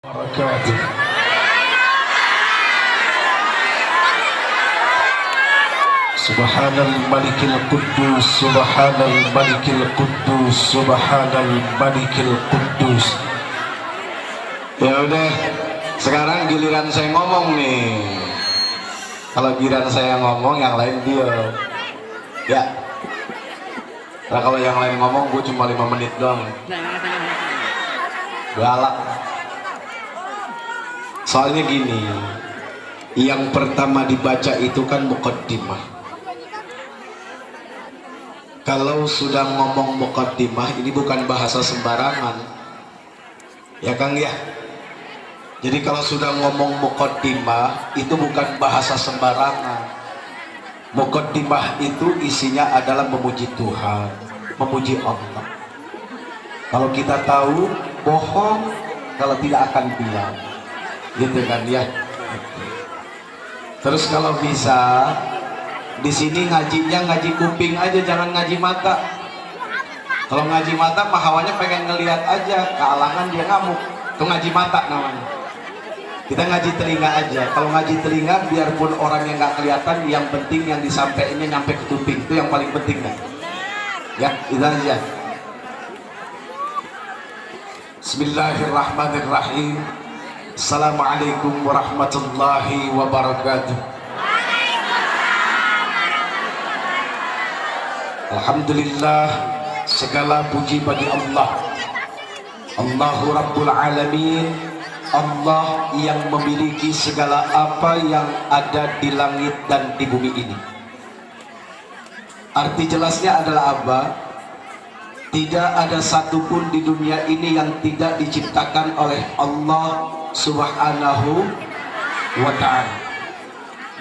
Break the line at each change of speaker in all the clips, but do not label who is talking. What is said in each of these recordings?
Wabarakatuh. Subhanal Malikil Quddus, Subhanal Malikil Quddus, Subhanal Malikil Quddus. Ya udah, sekarang giliran saya ngomong nih. Kalau giliran saya ngomong, yang lain diam. Ya. Nah, kalau yang lain ngomong, gue cuma 5 menit doang. Galak. Soalnya gini, yang pertama dibaca itu kan muqaddimah. Kalau sudah ngomong muqaddimah, ini bukan bahasa sembarangan, ya Kang ya. Jadi kalau sudah ngomong muqaddimah, itu bukan bahasa sembarangan. Muqaddimah itu isinya adalah memuji Tuhan, memuji Allah. Kalau kita tahu, bohong kalau tidak akan bilang, gitu kan ya. Terus kalau bisa di sini ngajinya ngaji kuping aja, jangan ngaji mata. Kalau ngaji mata mah hawanya pengen ngelihat aja, kealangan dia ngamuk. Itu ngaji mata namanya. Kita ngaji telinga aja. Kalau ngaji telinga, biarpun orang yang nggak kelihatan, yang penting yang disampaikannya nyampe ke kuping, itu yang paling penting kan. Ya, itu aja. Bismillahirrahmanirrahim. Assalamualaikum warahmatullahi wabarakatuh. Alhamdulillah, segala puji bagi Allah. Allahu Rabbul Alamin, Allah yang memiliki segala apa yang ada di langit dan di bumi ini. Arti jelasnya adalah apa? Tidak ada satupun di dunia ini yang tidak diciptakan oleh Allah Subhanahu wa ta'ala.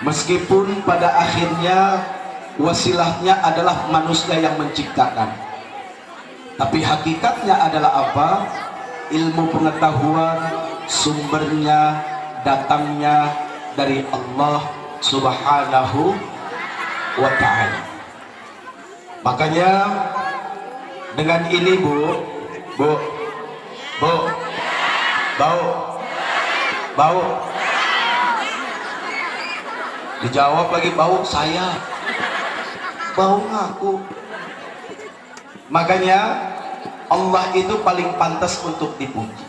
Meskipun pada akhirnya wasilahnya adalah manusia yang menciptakan, tapi hakikatnya adalah apa? Ilmu pengetahuan sumbernya datangnya dari Allah Subhanahu wa ta'ala. Makanya dengan ini bu, bau, dijawab lagi bau, saya bau ngaku. Makanya Allah itu paling pantas untuk dipuji.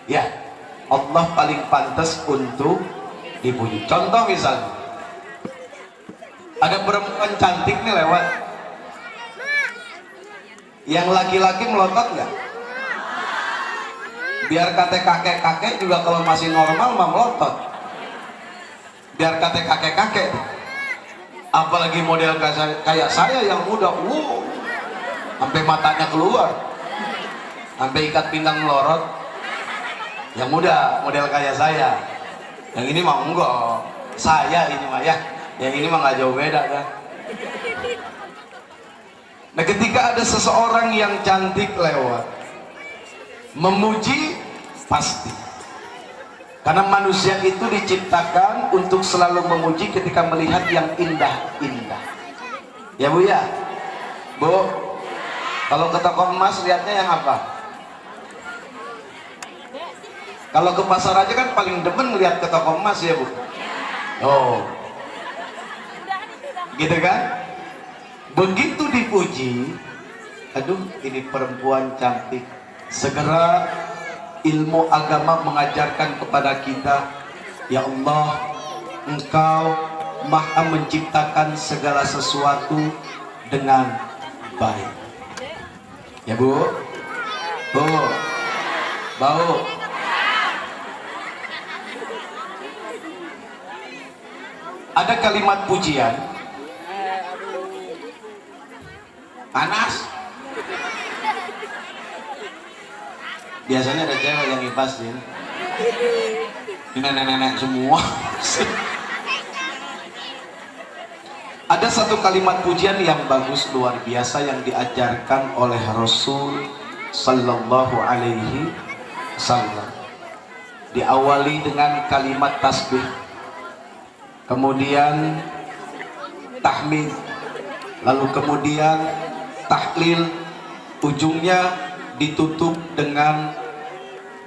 Ya, Allah paling pantas untuk dipuji. Contoh misalnya, ada perempuan cantik nih lewat, yang laki-laki melotot nggak? Biar kata kakek-kakek juga kalau masih normal mah melotot. Biar kata kakek-kakek, apalagi model kayak saya yang muda, sampai matanya keluar, sampai ikat pinggang melorot. Yang muda model kayak saya, yang ini mah enggak, saya ini mah ya, yang ini mah nggak jauh beda kan. Nah, ketika ada seseorang yang cantik lewat, memuji pasti, karena manusia itu diciptakan untuk selalu memuji ketika melihat yang indah-indah. Ya bu ya, bu, kalau ke toko emas lihatnya yang apa? Kalau ke pasar aja kan paling demen lihat ke toko emas ya bu. Oh, gitu kan? Begitu dipuji, aduh ini perempuan cantik, segera ilmu agama mengajarkan kepada kita, ya Allah, Engkau Maha menciptakan segala sesuatu dengan baik. Ya bu, bau. Ada kalimat pujian, panas. Biasanya ada cewek yang ngipasin, nenek-nenek semua. Ada satu kalimat pujian yang bagus luar biasa yang diajarkan oleh Rasul Sallallahu Alaihi Wasallam. Diawali dengan kalimat tasbih, kemudian tahmid, lalu kemudian tahlil, ujungnya ditutup dengan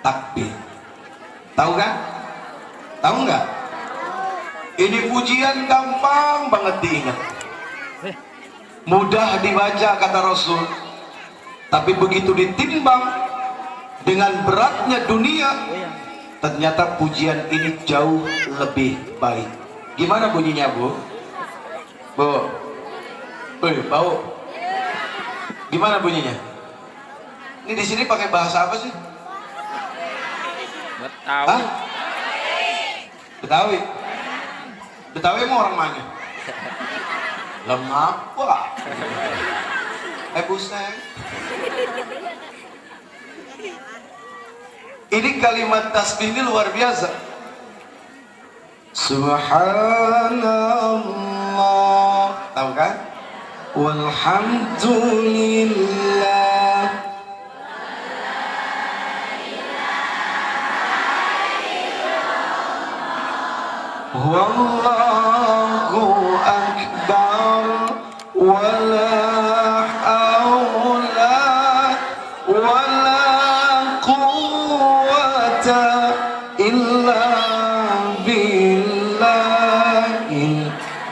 takbir. Tahu kan? Tahu nggak? Ini pujian gampang banget diingat, mudah dibaca kata Rasul, tapi begitu ditimbang dengan beratnya dunia, ternyata pujian ini jauh lebih baik. Gimana bunyinya, Bu? Bu, bau. Gimana bunyinya? Ini di sini pakai bahasa apa sih?
Betawi.
Hah? Betawi. Betawi mau orang mana? Mengapa? Buset. Ini kalimat tasbih ini luar biasa. Subhanallah. Tahu kan? Walhamdulillah. Wallahu akbar. Wala hawla wala quwwata illa billahil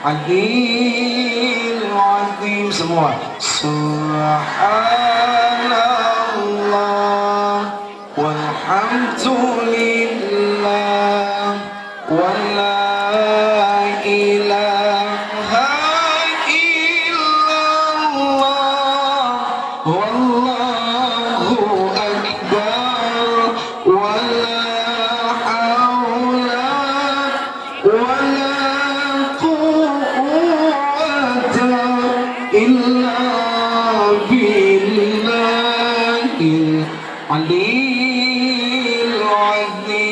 aliyyil azim. Semua subhanallah walhamdulillah wala ilaha illallah wallahu akbar wala hawla wala quwwata illa billahil aliyyil azim.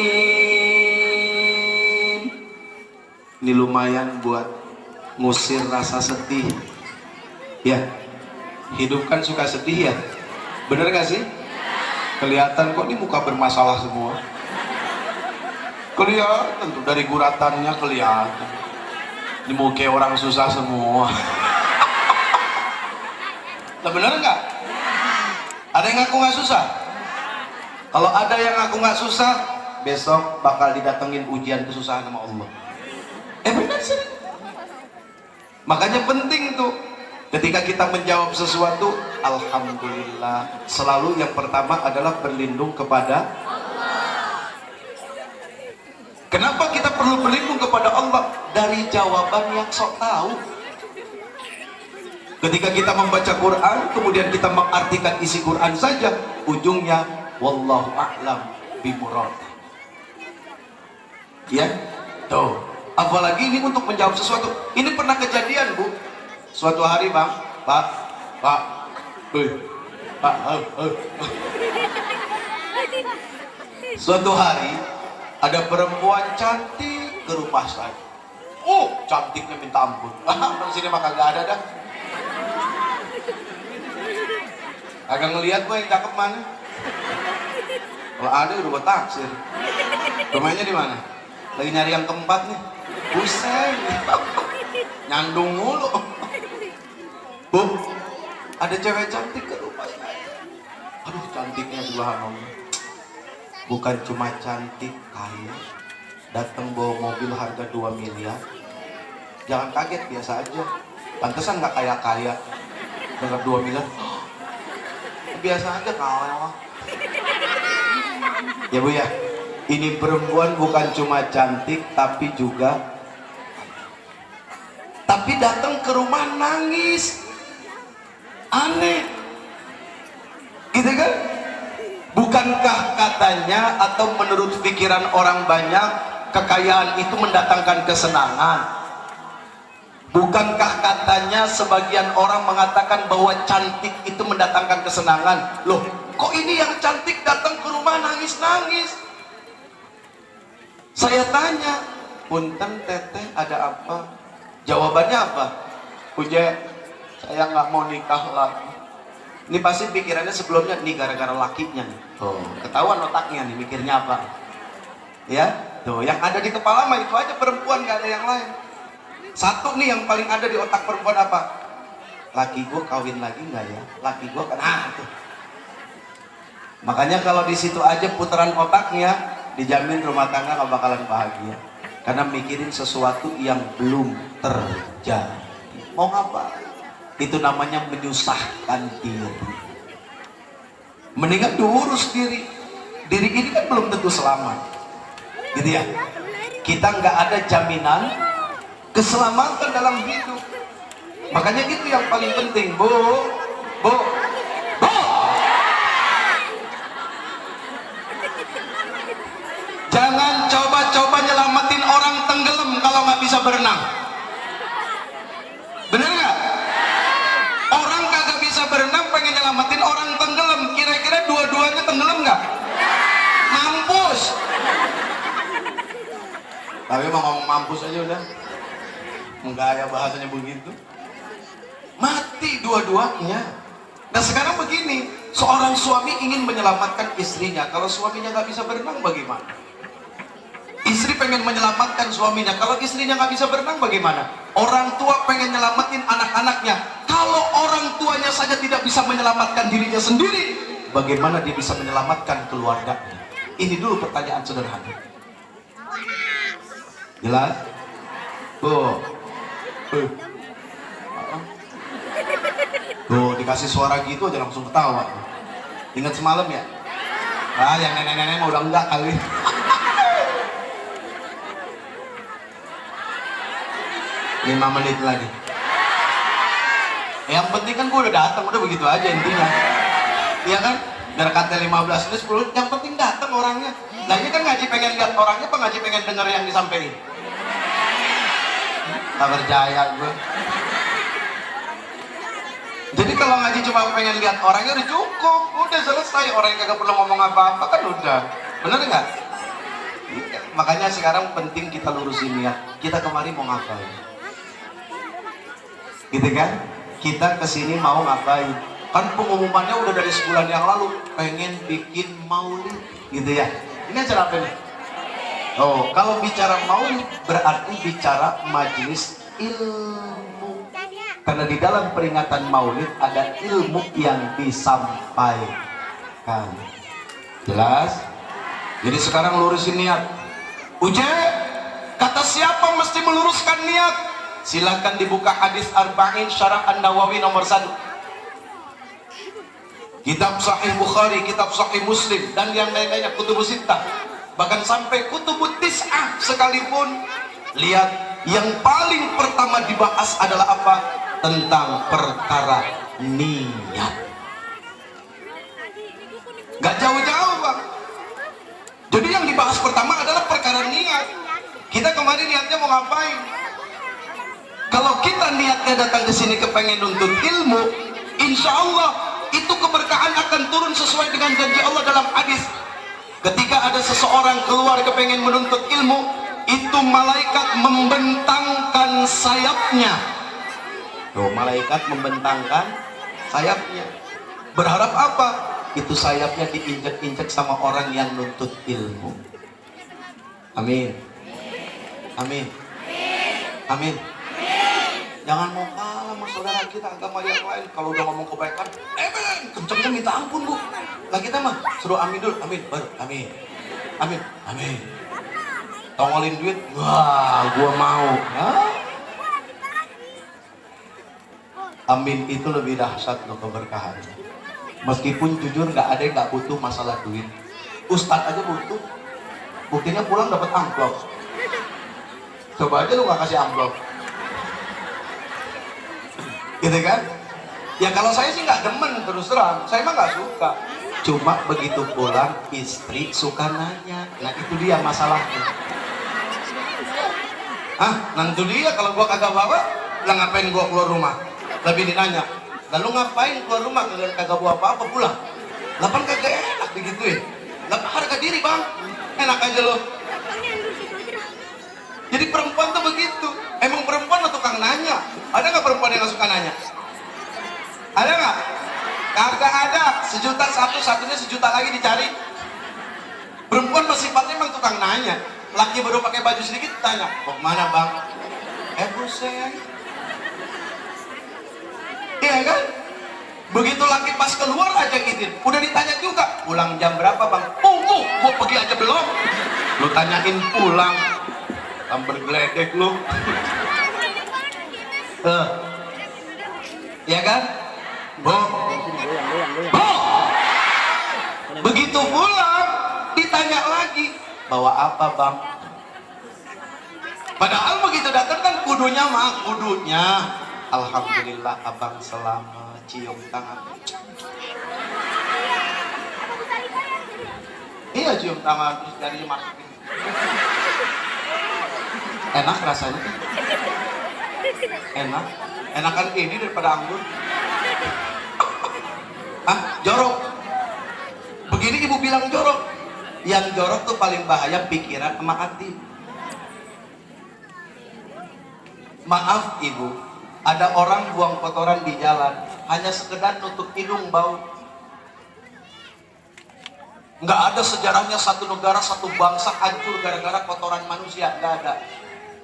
Ini lumayan buat ngusir rasa sedih ya. Hidup kan suka sedih ya, bener gak sih? Kelihatan kok ini muka bermasalah semua, kelihatan tuh dari guratannya kelihatan. Ini muka orang susah semua. Nah, bener nggak? Ada yang ngaku nggak susah? Kalau ada yang ngaku nggak susah, besok bakal didatengin ujian kesusahan sama Allah. Bener sih. Makanya penting tuh, ketika kita menjawab sesuatu, alhamdulillah. Selalu yang pertama adalah berlindung kepada Allah. Kenapa kita perlu berlindung kepada Allah? Dari jawaban yang sok tahu. Ketika kita membaca Quran, kemudian kita mengartikan isi Quran saja, ujungnya wallahu a'lam bimurad. Ya, tuh. Apalagi ini untuk menjawab sesuatu. Ini pernah kejadian, Bu. Suatu hari, Bang, Pak, suatu hari ada perempuan cantik ke rumah saya. Oh, cantiknya minta ampun. Di sini mah kagak ada dah. Agak ngelihat gue yang cakep mana? Kalau ada udah gue taksir. Rumahnya di mana? Lagi nyari yang keempat nih. Buset. Nyandung mulu. Bu, ada cewek cantik ke rumah saya. Aduh, cantiknya subhanallah. Bukan cuma cantik, kaya. Datang bawa mobil harga 2 miliar. Jangan kaget, biasa aja. Pantesan nggak kaya-kaya. Dengan 2 miliar. Biasa aja kalah. Ya Bu ya. Ini perempuan bukan cuma cantik, tapi datang ke rumah nangis. Aneh, gitu kan? Bukankah katanya atau menurut pikiran orang banyak, kekayaan itu mendatangkan kesenangan? Bukankah katanya sebagian orang mengatakan bahwa cantik itu mendatangkan kesenangan? Loh, kok ini yang cantik datang ke rumah nangis-nangis? Saya tanya, punten teteh ada apa? Jawabannya apa? Uje, saya nggak mau nikah lagi. Ini pasti pikirannya sebelumnya nih gara-gara lakinya nih. Tuh, ketahuan otaknya nih mikirnya apa? Ya, tuh yang ada di kepala mah itu aja, perempuan, nggak ada yang lain. Satu nih yang paling ada di otak perempuan apa? Laki gue kawin lagi nggak ya? Laki gue kan tuh. Makanya kalau di situ aja putaran otaknya dijamin rumah tangga gak bakalan bahagia karena mikirin sesuatu yang belum terjadi. Mau apa? Itu namanya menyusahkan diri. Mendingan diurus diri. Diri ini kan belum tentu selamat, gitu ya. Kita nggak ada jaminan keselamatan dalam hidup. Makanya itu yang paling penting, Bu. Jangan coba-coba nyelamatin orang tenggelam kalau nggak bisa berenang. Bener nggak? Orang kagak bisa berenang pengen nyelamatin orang tenggelam. Kira-kira dua-duanya tenggelam nggak? Mampus. Tapi mau ngomong mampus aja udah. Menggaya bahasanya begitu. Mati dua-duanya. Nah sekarang begini, seorang suami ingin menyelamatkan istrinya. Kalau suaminya nggak bisa berenang bagaimana? Istri pengen menyelamatkan suaminya. Kalau istrinya nggak bisa berenang bagaimana? Orang tua pengen nyelamatin anak-anaknya. Kalau orang tuanya saja tidak bisa menyelamatkan dirinya sendiri, bagaimana dia bisa menyelamatkan keluarganya? Ini dulu pertanyaan sederhana. Jelas? Tuh. Tuh dikasih suara gitu aja langsung ketawa. Ingat semalam ya? Ah, yang nenek-nenek mau udah enggak kali. Lima menit lagi. Yang penting kan gue udah datang, udah begitu aja intinya. Iya kan? Biar kata 15 ini 10, yang penting datang orangnya. Nah ini kan ngaji pengen lihat orangnya, apa ngaji pengen denger yang disampaikan? Tak percaya gue. Jadi kalau ngaji cuma pengen lihat orangnya udah cukup, udah selesai. Orang yang kagak perlu ngomong apa-apa kan udah. Bener nggak? Makanya sekarang penting kita lurusin niat. Kita kemari mau ngapain? Gitu kan? Kita kesini mau ngapain? Kan pengumumannya udah dari sebulan yang lalu, pengen bikin maulid, gitu ya. Ini acara apa nih? Oh, kalau bicara maulid berarti bicara majelis ilmu. Karena di dalam peringatan maulid ada ilmu yang disampaikan. Jelas? Jadi sekarang lurusin niat. Uje, kata siapa mesti meluruskan niat? Silakan dibuka hadis Arba'in Syarah An-Nawawi nomor 1. Kitab Sahih Bukhari, kitab Sahih Muslim, dan yang lain-lainnya, kutubus sittah. Bahkan sampai kutubus tis'ah sekalipun. Lihat, yang paling pertama dibahas adalah apa? Tentang perkara niat. Gak jauh-jauh, Bang. Jadi yang dibahas pertama adalah perkara niat. Kita kemarin niatnya mau ngapain? Kalau kita niatnya datang ke sini kepengen nuntut ilmu, insya Allah itu keberkahan akan turun sesuai dengan janji Allah dalam hadis. Ketika ada seseorang keluar kepengen menuntut ilmu, itu malaikat membentangkan sayapnya. Tuh, malaikat membentangkan sayapnya. Berharap apa? Itu sayapnya diinjek-injek sama orang yang nuntut ilmu. Amin. Amin. Amin. Jangan mau kalah sama saudara kita agama yang lain. Kalau udah ngomong kebaikan, kencengnya minta ampun, Bu. Lah kita mah suruh amin dulu, amin, baru amin. Amin, amin. Tongolin duit, wah, gua mau. Hah? Amin itu lebih dahsyat loh keberkahan. Meskipun jujur nggak ada yang nggak butuh masalah duit. Ustadz aja butuh. Buktinya pulang dapat amplop. Coba aja lu nggak kasih amplop. Gitu kan? Ya kalau saya sih nggak demen, terus terang saya mah nggak suka. Cuma begitu pulang istri suka nanya. Nah itu dia masalahnya. Nanti dia kalau gua kagak bawa, lah ngapain gua keluar rumah? Lebih dinanya, lalu ngapain keluar rumah kagak bawa apa-apa pulang? Lah kan kagak enak digituin. Lah harga diri, Bang, enak aja lo. Jadi perempuan tuh begitu. Emang perempuan tuh tukang nanya. Ada nggak perempuan yang nggak suka nanya? Ada nggak? Kagak ada. Sejuta satunya sejuta lagi dicari. Perempuan sifatnya emang tukang nanya. Laki baru pakai baju sedikit tanya, mau kemana, Bang? Buset. Iya kan? Begitu laki pas keluar aja izin, udah ditanya juga, pulang jam berapa bang? Gua pergi aja belum. Lu tanyain pulang, hampir geledek lu. Ya kan? Bu, begitu pulang ditanya lagi, bawa apa bang? Padahal begitu datang kan kudunya alhamdulillah abang selamat, cium tangan. Iya, cium tangan terus dari masukin. Enak rasanya tuh. Enakan ini daripada anggur. Jorok. Begini ibu bilang jorok. Yang jorok tuh paling bahaya pikiran sama hati. Maaf ibu, ada orang buang kotoran di jalan hanya sekedar nutup hidung bau. Nggak ada sejarahnya satu negara, satu bangsa hancur gara-gara kotoran manusia, nggak ada.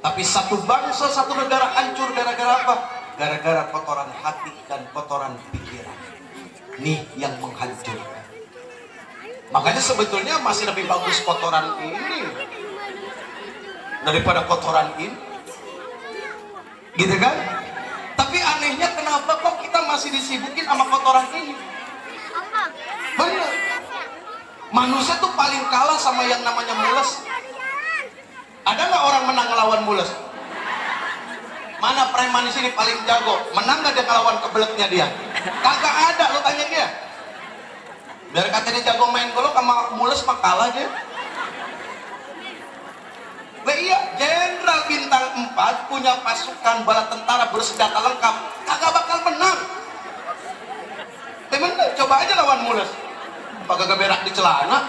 Tapi satu bangsa, satu negara hancur gara-gara apa? Gara-gara kotoran hati dan kotoran pikiran. Nih yang menghancurkan. Makanya sebetulnya masih lebih bagus kotoran ini daripada kotoran ini, gitu kan? Tapi anehnya kenapa kok kita masih disibukin sama kotoran ini? Bener. Manusia tuh paling kalah sama yang namanya mules. Ada nggak orang menang ngelawan mules? Mana preman di sini paling jago? Menang nggak dia ngelawan kebeletnya dia? Kagak ada, lo tanya dia. Biar katanya jago main golok sama mules mah kalah dia. Lah iya, jenderal bintang 4 punya pasukan bala tentara bersenjata lengkap, kagak bakal menang. Bener, coba aja lawan mules. Pakai berak di celana.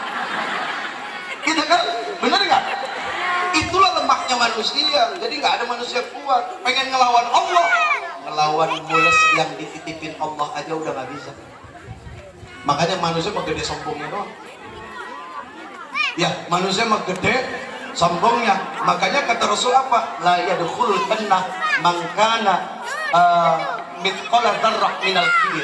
Gitu kan? Bener nggak? Itulah lemahnya manusia. Jadi nggak ada manusia kuat. Pengen ngelawan Allah, ngelawan mules yang dititipin Allah aja udah nggak bisa. Makanya manusia mah gede sombongnya doang. Ya, manusia mah gede sombongnya. Makanya kata Rasul apa? La yadkhulul jannah man kana mithqala dzarrah minal kibir.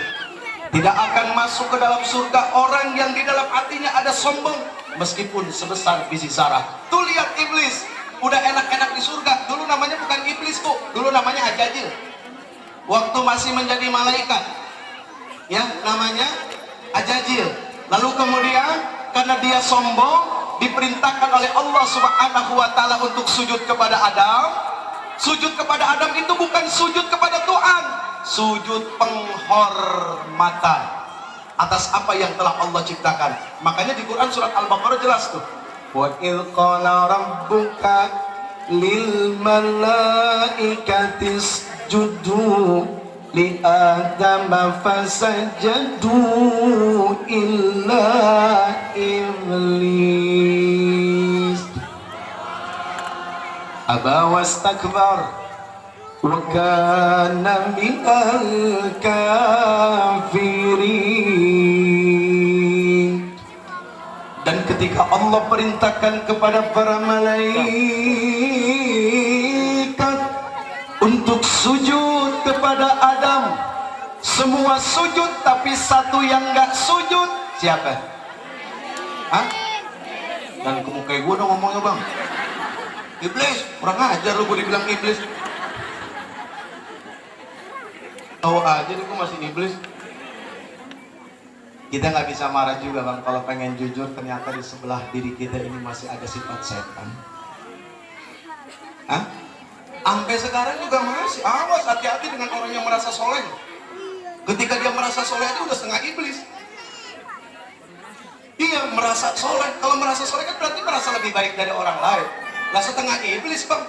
Tidak akan masuk ke dalam surga orang yang di dalam hatinya ada sombong meskipun sebesar biji zarah. Tuh lihat iblis, udah enak-enak di surga. Dulu namanya bukan iblis kok, dulu namanya Ajajil. Waktu masih menjadi malaikat, ya namanya Ajajil. Lalu kemudian karena dia sombong, diperintahkan oleh Allah Subhanahu wa taala untuk sujud kepada Adam. Sujud kepada Adam itu bukan sujud kepada Tuhan, sujud penghormatan atas apa yang telah Allah ciptakan. Makanya di Quran surat Al-Baqarah jelas tuh. Wa idz qala rabbuka lil malaikati isjudu li adama fasajadu illa iblis aba wastakbar wa kana minal kafirin. Dan ketika Allah perintahkan kepada para malaikat untuk sujud kepada Adam, semua sujud tapi satu yang nggak sujud, siapa? Hah? Dan kemukai gue dong ngomongnya bang. Iblis, kurang ajar lu, gue dibilang iblis. Tahu aja nih gue masih iblis. Kita nggak bisa marah juga bang kalau pengen jujur ternyata di sebelah diri kita ini masih ada sifat setan. Hah? Sampai sekarang juga masih. Awas, hati-hati dengan orang yang merasa soleh. Ketika dia merasa soleh itu udah setengah iblis. Iya, merasa soleh. Kalau merasa soleh kan berarti merasa lebih baik dari orang lain. Lah setengah iblis bang.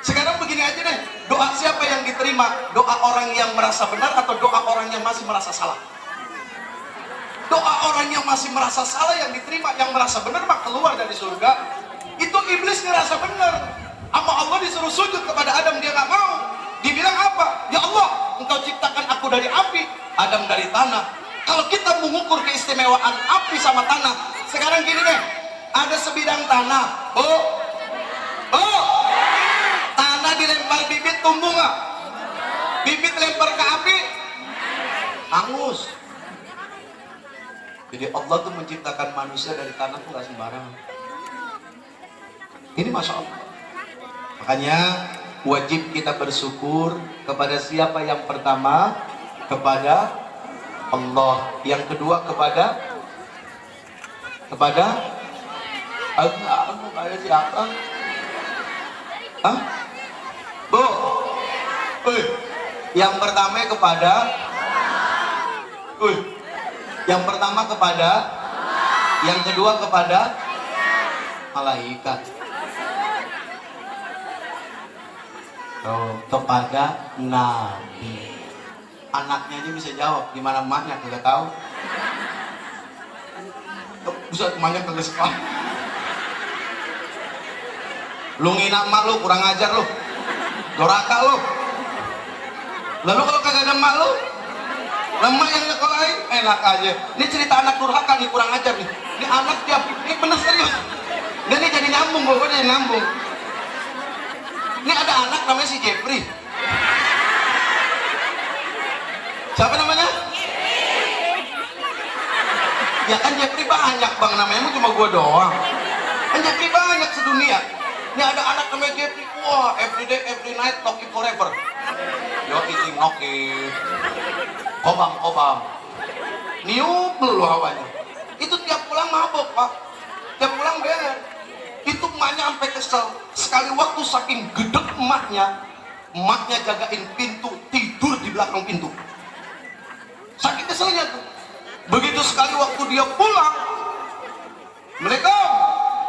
Sekarang begini aja deh, doa siapa yang diterima? Doa orang yang merasa benar atau doa orang yang masih merasa salah? Doa orang yang masih merasa salah yang diterima, yang merasa benar mah keluar dari surga. Itu iblis ngerasa benar. Apa Allah disuruh sujud kepada Adam, dia nggak mau. Dibilang apa? Ya Allah, engkau ciptakan aku dari api, Adam dari tanah. Kalau kita mengukur keistimewaan api sama tanah, sekarang gini deh, ada sebidang tanah, tanah dilempar bibit tumbuh nggak? Bibit lempar ke api, hangus. Jadi Allah tuh menciptakan manusia dari tanah tuh gak sembarangan. Ini Masya Allah. Makanya wajib kita bersyukur kepada siapa? Yang pertama kepada Allah, yang kedua kepada Allah, kepada siapa? Hah? Bu, yang pertama kepada yang pertama kepada, yang kedua kepada malaikat. Kepada Nabi. Anaknya aja bisa jawab, gimana emaknya kagak tahu. Bisa emaknya kagak sekolah. Lu ngina emak lu, kurang ajar lu, doraka lu. Lalu kalau kagak ada emak lu, emak yang nyekolahin, enak aja. Ini cerita anak durhaka nih, kurang ajar nih. Ini anak tiap, ini bener serius. Dan ini jadi nyambung, pokoknya jadi nyambung. Ini ada anak namanya si Jeffrey. Siapa namanya? Ya kan Jeffrey banyak bang, namanya cuma gua doang. Kan Jeffrey banyak sedunia. Ini ada anak namanya Jeffrey. Wah, every day, every night, talking forever. Yo eating okay. Kobam. Niup dulu hawanya. Itu tiap pulang mabok pak. Tiap pulang beler. Itu emaknya sampai kesel. Sekali waktu saking gedek emaknya jagain pintu, tidur di belakang pintu. Saking keselnya tuh. Begitu sekali waktu dia pulang, mereka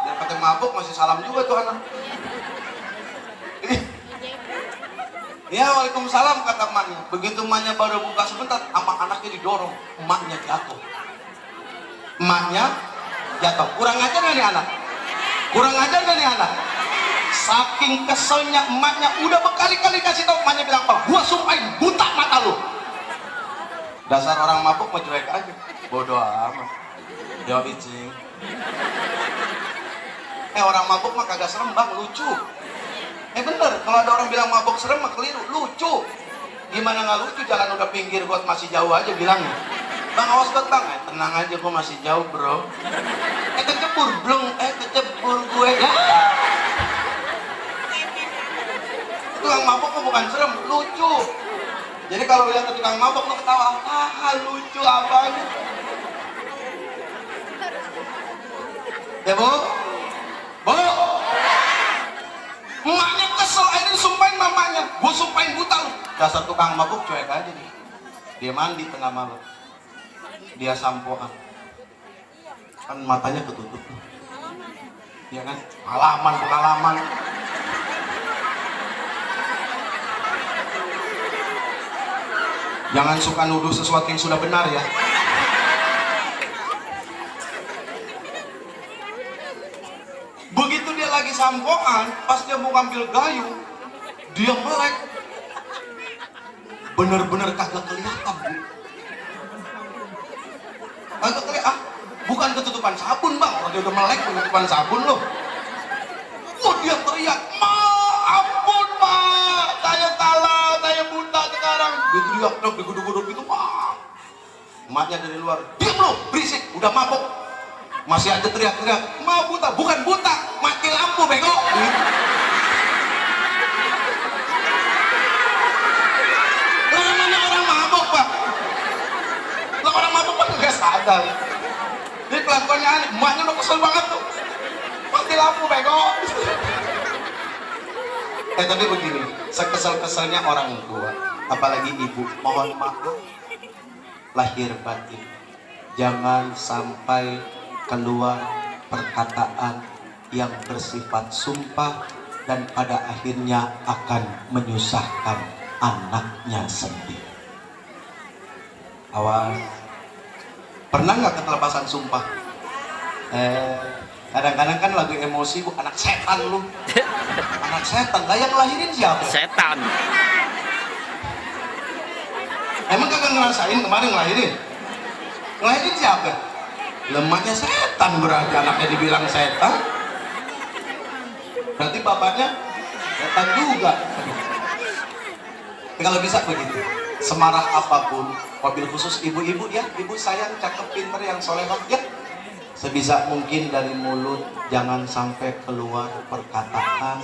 dia pakai mabuk masih salam juga tuh anak. Ya waalaikumsalam kata emaknya. Begitu emaknya baru buka sebentar, sama anaknya didorong, emaknya jatuh. Kurang ajar gak nih anak? Kurang ajar gak nih anak? Saking keselnya emaknya udah berkali-kali kasih tahu, emaknya bilang apa? Gua sumpahin buta mata lu. Dasar orang mabuk mah cuek aja. Bodoh amat. Yo icing. Orang mabuk mah kagak serem bang, lucu. Bener, kalau ada orang bilang mabuk serem mah keliru, lucu. Gimana nggak lucu? Jalan udah pinggir buat masih jauh aja bilangnya. Bang awas banget bang, tenang aja gua masih jauh bro. Kecebur belum, kecebur gue ya. Tukang mabuk mah bukan serem, lucu. Jadi kalau lihat tukang mabuk lo ketawa, lucu apanya? Ya bu, emaknya kesel, akhirnya sumpahin mamanya, gue sumpahin buta lu. Dasar tukang mabuk cuek aja nih. Dia mandi tengah malam, dia sampoan, kan matanya ketutup, ya kan? Pengalaman. Jangan suka nuduh sesuatu yang sudah benar ya. Begitu dia lagi sampoan, pas dia mau ngambil gayung, dia melek. Bener-bener kagak kelihatan. Kagak kelihatan. Bukan ketutupan sabun bang, kalau dia udah melek ketutupan sabun loh. Dia teriak, ampun mak, saya salah, saya buta sekarang. Dia teriak, diguduk-guduk gitu, emaknya dari luar, diam lo, berisik, udah mabuk. Masih aja teriak-teriak, mau buta, bukan buta, mati lampu bego. Lah namanya orang mabuk pak. Lah orang mabuk pak gak sadar. Ini kelakuannya aneh, emaknya udah kesel banget tuh. Mati lampu bego. Tapi begini, sekesel-keselnya orang tua, apalagi ibu, mohon maaf lahir batin, jangan sampai keluar perkataan yang bersifat sumpah dan pada akhirnya akan menyusahkan anaknya sendiri. Awas, pernah nggak ketelepasan sumpah? Kadang-kadang kan lagi emosi, bu, anak setan lu. Anak setan, lah yang ngelahirin siapa?
Setan.
Emang kagak ngerasain kemarin ngelahirin? Ngelahirin siapa? Lemaknya setan, berarti anaknya dibilang setan. Berarti bapaknya setan juga. Kalau bisa begitu, semarah apapun, wabil khusus ibu-ibu ya, ibu sayang, cakep, pinter, yang solehah ya, sebisa mungkin dari mulut jangan sampai keluar perkataan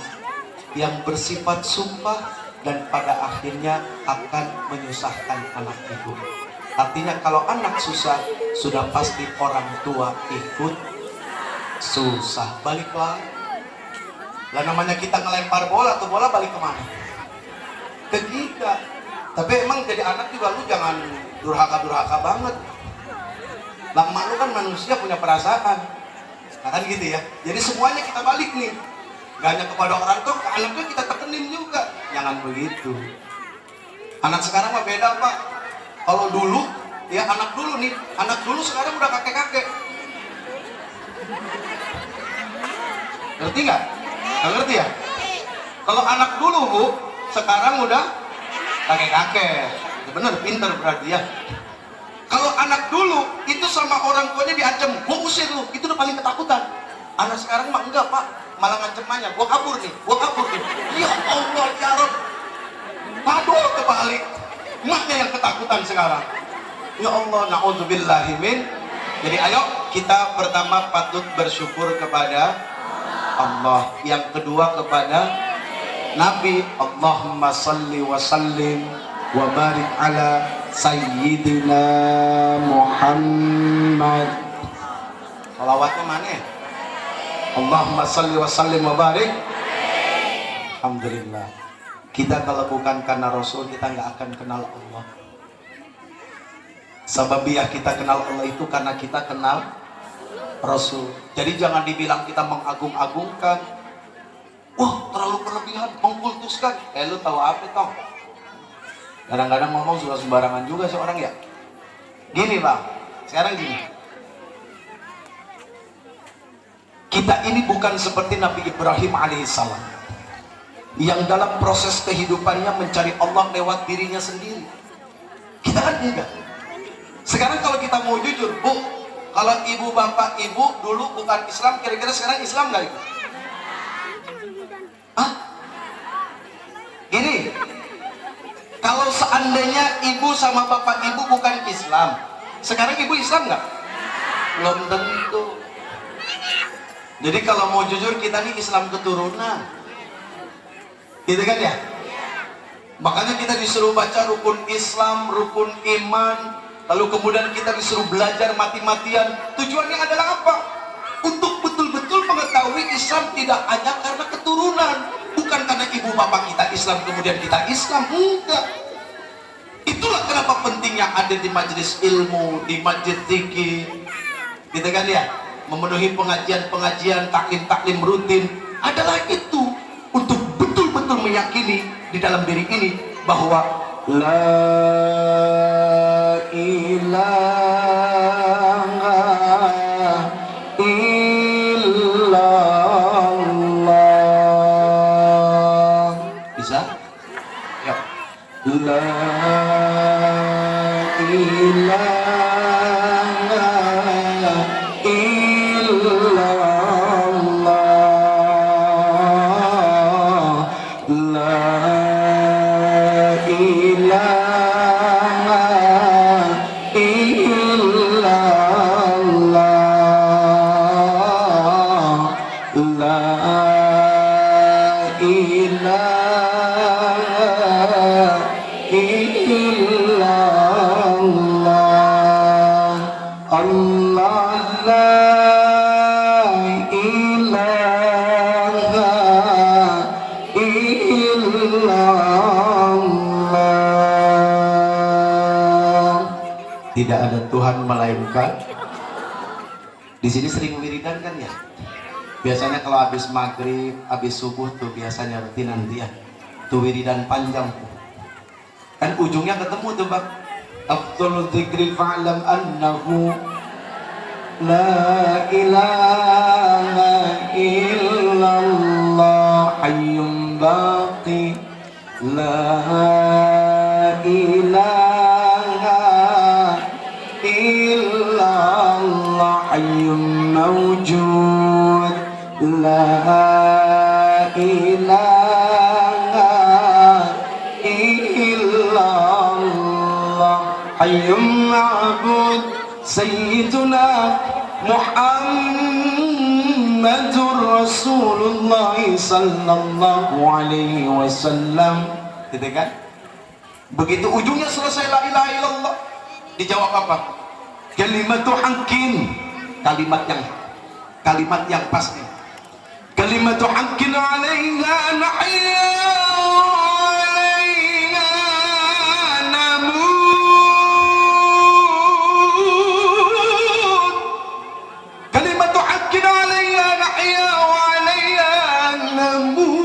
yang bersifat sumpah dan pada akhirnya akan menyusahkan anak ibu. Artinya kalau anak susah, sudah pasti orang tua ikut susah. Baliklah. Lah namanya kita ngelempar bola, tuh bola balik kemana? Ke kita. Tapi emang jadi anak juga lu jangan durhaka-durhaka banget. Lah emak lu kan manusia, punya perasaan. Nah, kan gitu ya. Jadi semuanya kita balik nih. Gak hanya kepada orang tua, ke anaknya kita tekenin juga. Jangan begitu. Anak sekarang mah beda, Pak. Kalau dulu, ya anak dulu nih, anak dulu sekarang udah kakek-kakek. Ngerti nggak? Nggak ngerti ya? Kalau anak dulu, Bu, sekarang udah kakek-kakek. Ya bener, pinter berarti ya. Kalau anak dulu, itu sama orang tuanya diancam, gua usir lu, itu udah paling ketakutan. Anak sekarang mah enggak, Pak, malah ngancemnya, gua kabur nih. Ya Allah, ya Rabb. Aduh, kebalik. Maknya yang ketakutan sekarang. Ya Allah, na'udzubillahimin. Jadi ayo kita pertama patut bersyukur kepada Allah. Yang kedua kepada Nabi. Allahumma salli wa sallim wa barik ala Sayyidina Muhammad. Salawatnya mana? Allahumma salli wa sallim wa barik. Alhamdulillah. Kita kalau bukan karena Rasul, kita nggak akan kenal Allah. Sababiah kita kenal Allah itu karena kita kenal Rasul. Jadi jangan dibilang kita mengagung-agungkan. Wah, terlalu berlebihan, mengkultuskan. Lu tahu apa toh? Kadang-kadang ngomong suka sembarangan juga seorang ya. Gini Bang, sekarang gini. Kita ini bukan seperti Nabi Ibrahim alaihissalam yang dalam proses kehidupannya mencari Allah lewat dirinya sendiri. Kita kan enggak. Sekarang kalau kita mau jujur, Bu, kalau ibu bapak ibu dulu bukan Islam, kira-kira sekarang Islam nggak itu? Hah? Gini, kalau seandainya ibu sama bapak ibu bukan Islam, sekarang ibu Islam nggak? Belum tentu. Jadi kalau mau jujur, kita nih Islam keturunan. Gitu kan ya? Makanya kita disuruh baca rukun Islam, rukun iman, lalu kemudian kita disuruh belajar mati-matian. Tujuannya adalah apa? Untuk betul-betul mengetahui Islam tidak hanya karena keturunan, bukan karena ibu bapak kita Islam kemudian kita Islam, enggak. Itulah kenapa pentingnya ada di majelis ilmu, di masjid zikir, gitu kan ya? Memenuhi pengajian-pengajian, taklim-taklim rutin adalah itu, untuk betul-betul meyakini di dalam diri ini bahwa la ilaha illallah. Bisa? Ya. La ilaha tidak ada Tuhan melainkan. Di sini sering wiridan kan ya? Biasanya kalau habis maghrib, habis subuh tuh biasanya rutin nanti ya. Tuh wiridan panjang tuh. Kan ujungnya ketemu tuh Bang. Afdhalul dzikri fa'lam annahu la ilaha illallah hayyun baqi la ilaha illallah hayyun mawjud la ilaha illallah hayyum ma'bud sayyiduna Muhammadur Rasulullah sallallahu alaihi wasallam. Gitu kan? Begitu ujungnya selesai la ilaha illallah, dijawab apa? Kalimatu haqqin, kalimat yang pasti. Kalimatu haqqin alaina nahya alaina namut. Kalimatu haqqin alaina nahya wa alaina namut.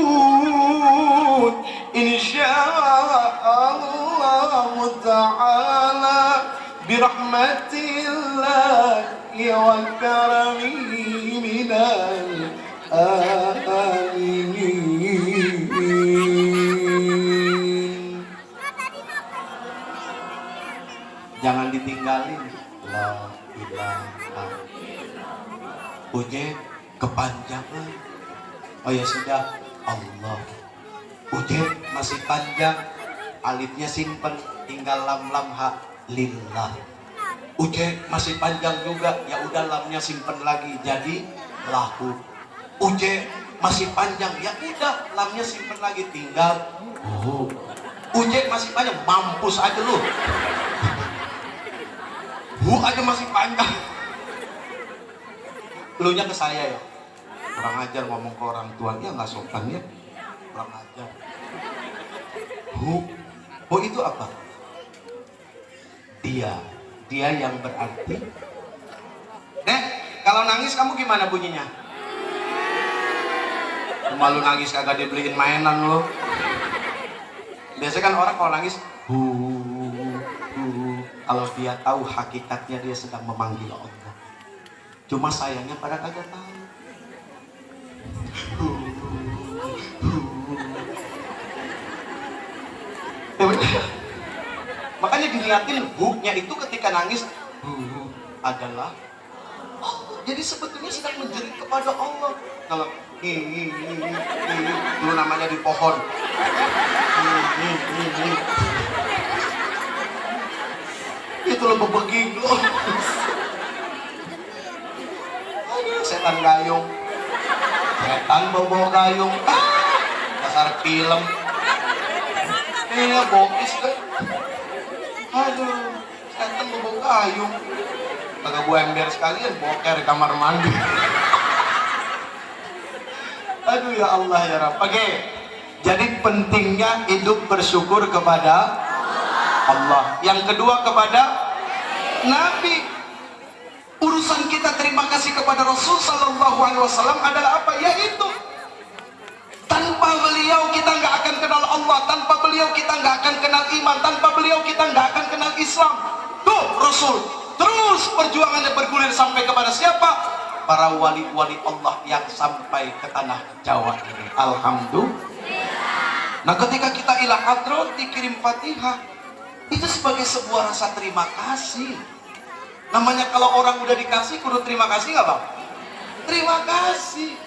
Insyaallah ta'ala birahmatillahi wa karamihi minal amin. Jangan ditinggalin la ilaha. Uje kepanjangan. Oh ya sudah, Allah. Uje masih panjang, alifnya simpen, tinggal lam ha lillah. Uje masih panjang juga, ya udah lamnya simpen lagi jadi lahu. Uje masih panjang, ya udah lamnya simpen lagi tinggal Uje masih panjang, mampus aja lu. Aja masih panjang. Lu nya ke saya ya, kurang ajar ngomong ke orang tuanya, nggak sopan ya, kurang ajar. Itu apa? Dia yang berarti. Kalau nangis kamu gimana bunyinya? Malu nangis kagak dibeliin mainan lo. Biasanya kan orang kalau nangis kalau dia tahu hakikatnya dia sedang memanggil Allah. Cuma sayangnya pada kagak tahu. Makanya dilihatin nya itu ketika nangis adalah jadi sebetulnya sedang menjerit kepada Allah. Kalau dulu namanya di pohon, itu lo bebeging lo. Setan gayung, setan bawa gayung, dasar film. Bokis kan. Aduh, setan bawa gayung. Kagak gue ember sekalian, boker di kamar mandi. Aduh ya Allah ya Rabb. Oke, jadi pentingnya hidup bersyukur kepada Allah. Yang kedua kepada Nabi. Urusan kita terima kasih kepada Rasul Sallallahu Alaihi Wasallam adalah apa? Yaitu tanpa beliau kita nggak akan kenal Allah, tanpa beliau kita nggak akan kenal iman, tanpa beliau kita nggak akan kenal Islam. Tuh Rasul terus perjuangannya bergulir sampai kepada siapa? Para wali-wali Allah yang sampai ke tanah Jawa ini. Alhamdulillah. Nah ketika kita ila hadrat dikirim Fatihah, itu sebagai sebuah rasa terima kasih. Namanya kalau orang udah dikasih kudu terima kasih nggak bang? Terima kasih.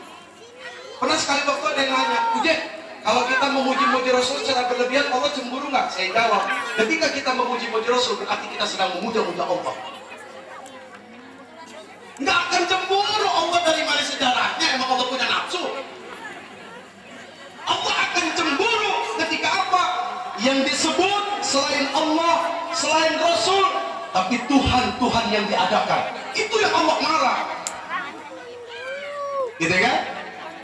Pernah sekali waktu ada yang nanya, Uje, kalau kita memuji-muji Rasul secara berlebihan Allah cemburu nggak? Saya jawab, ketika kita memuji-muji Rasul berarti kita sedang memuja-muja Allah. Nggak akan cemburu. Allah dari mana sejarahnya? Emang Allah punya nafsu? Allah akan cemburu ketika apa? Yang disebut selain Allah, selain Rasul, tapi Tuhan yang diadakan. Itu yang Allah marah. Gitu kan?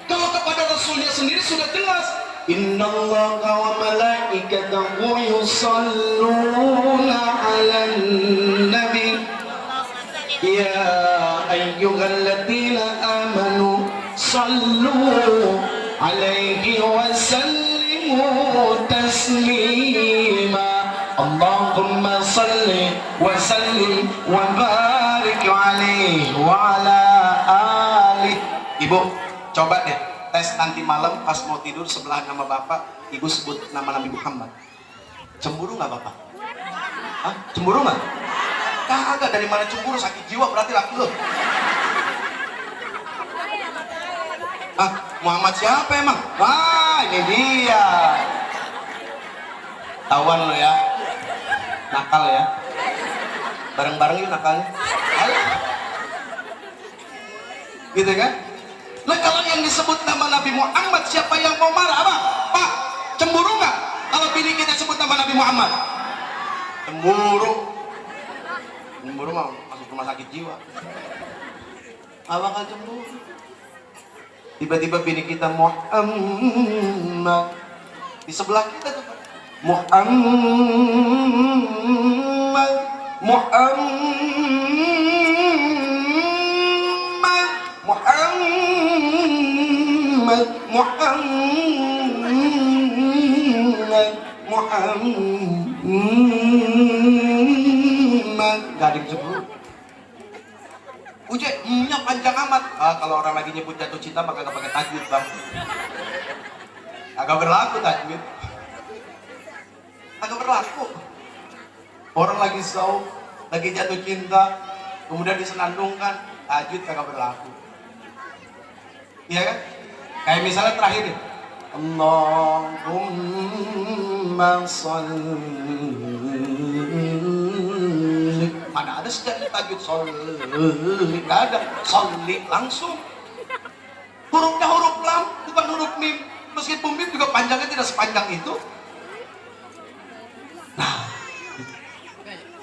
Kalau kepada Rasulnya sendiri sudah jelas. Innallaha wa malaikatahu yusalluna 'alan nabi. Ya ayyuhalladzina amanu sallu alaihi wa sallimu taslima. Allahumma salli wa sallim wa barik alaihi wa ala alihi. Ibu, coba deh tes nanti malam pas mau tidur sebelah nama bapak, ibu sebut nama Nabi Muhammad. Cemburu nggak bapak? Hah? Cemburu nggak? Kagak, dari mana cemburu? Sakit jiwa berarti laki lo. Muhammad siapa emang? Ini dia. Tawan lo ya, nakal ya. bareng-bareng yuk nakalnya. Ayo. Gitu kan? Nah kalau yang disebut nama Nabi Muhammad, siapa yang mau marah? Apa? Pak, cemburu nggak kalau bini kita sebut nama Nabi Muhammad? Cemburu. Cemburu mau masuk rumah sakit jiwa. Apa bakal cemburu? Tiba-tiba bini kita Muhammad di sebelah kita tuh, Muhammad, Muhammad, Muhammad, Muhammad, Muhammad, gak ada yang cemburu. Uje, nya panjang amat. Kalau orang lagi nyebut jatuh cinta maka gak pakai tajwid bang. Agak berlaku tajwid. Agak berlaku. Orang lagi show, lagi jatuh cinta, kemudian disenandungkan, tajwid kagak berlaku. Iya kan? Kayak misalnya terakhir nih, Allahumma sholli. Mana ada sejak tajwid sholli? Nggak ada. Sholli langsung. Hurufnya huruf lam, bukan huruf mim. Meskipun mim juga panjangnya tidak sepanjang itu. Nah,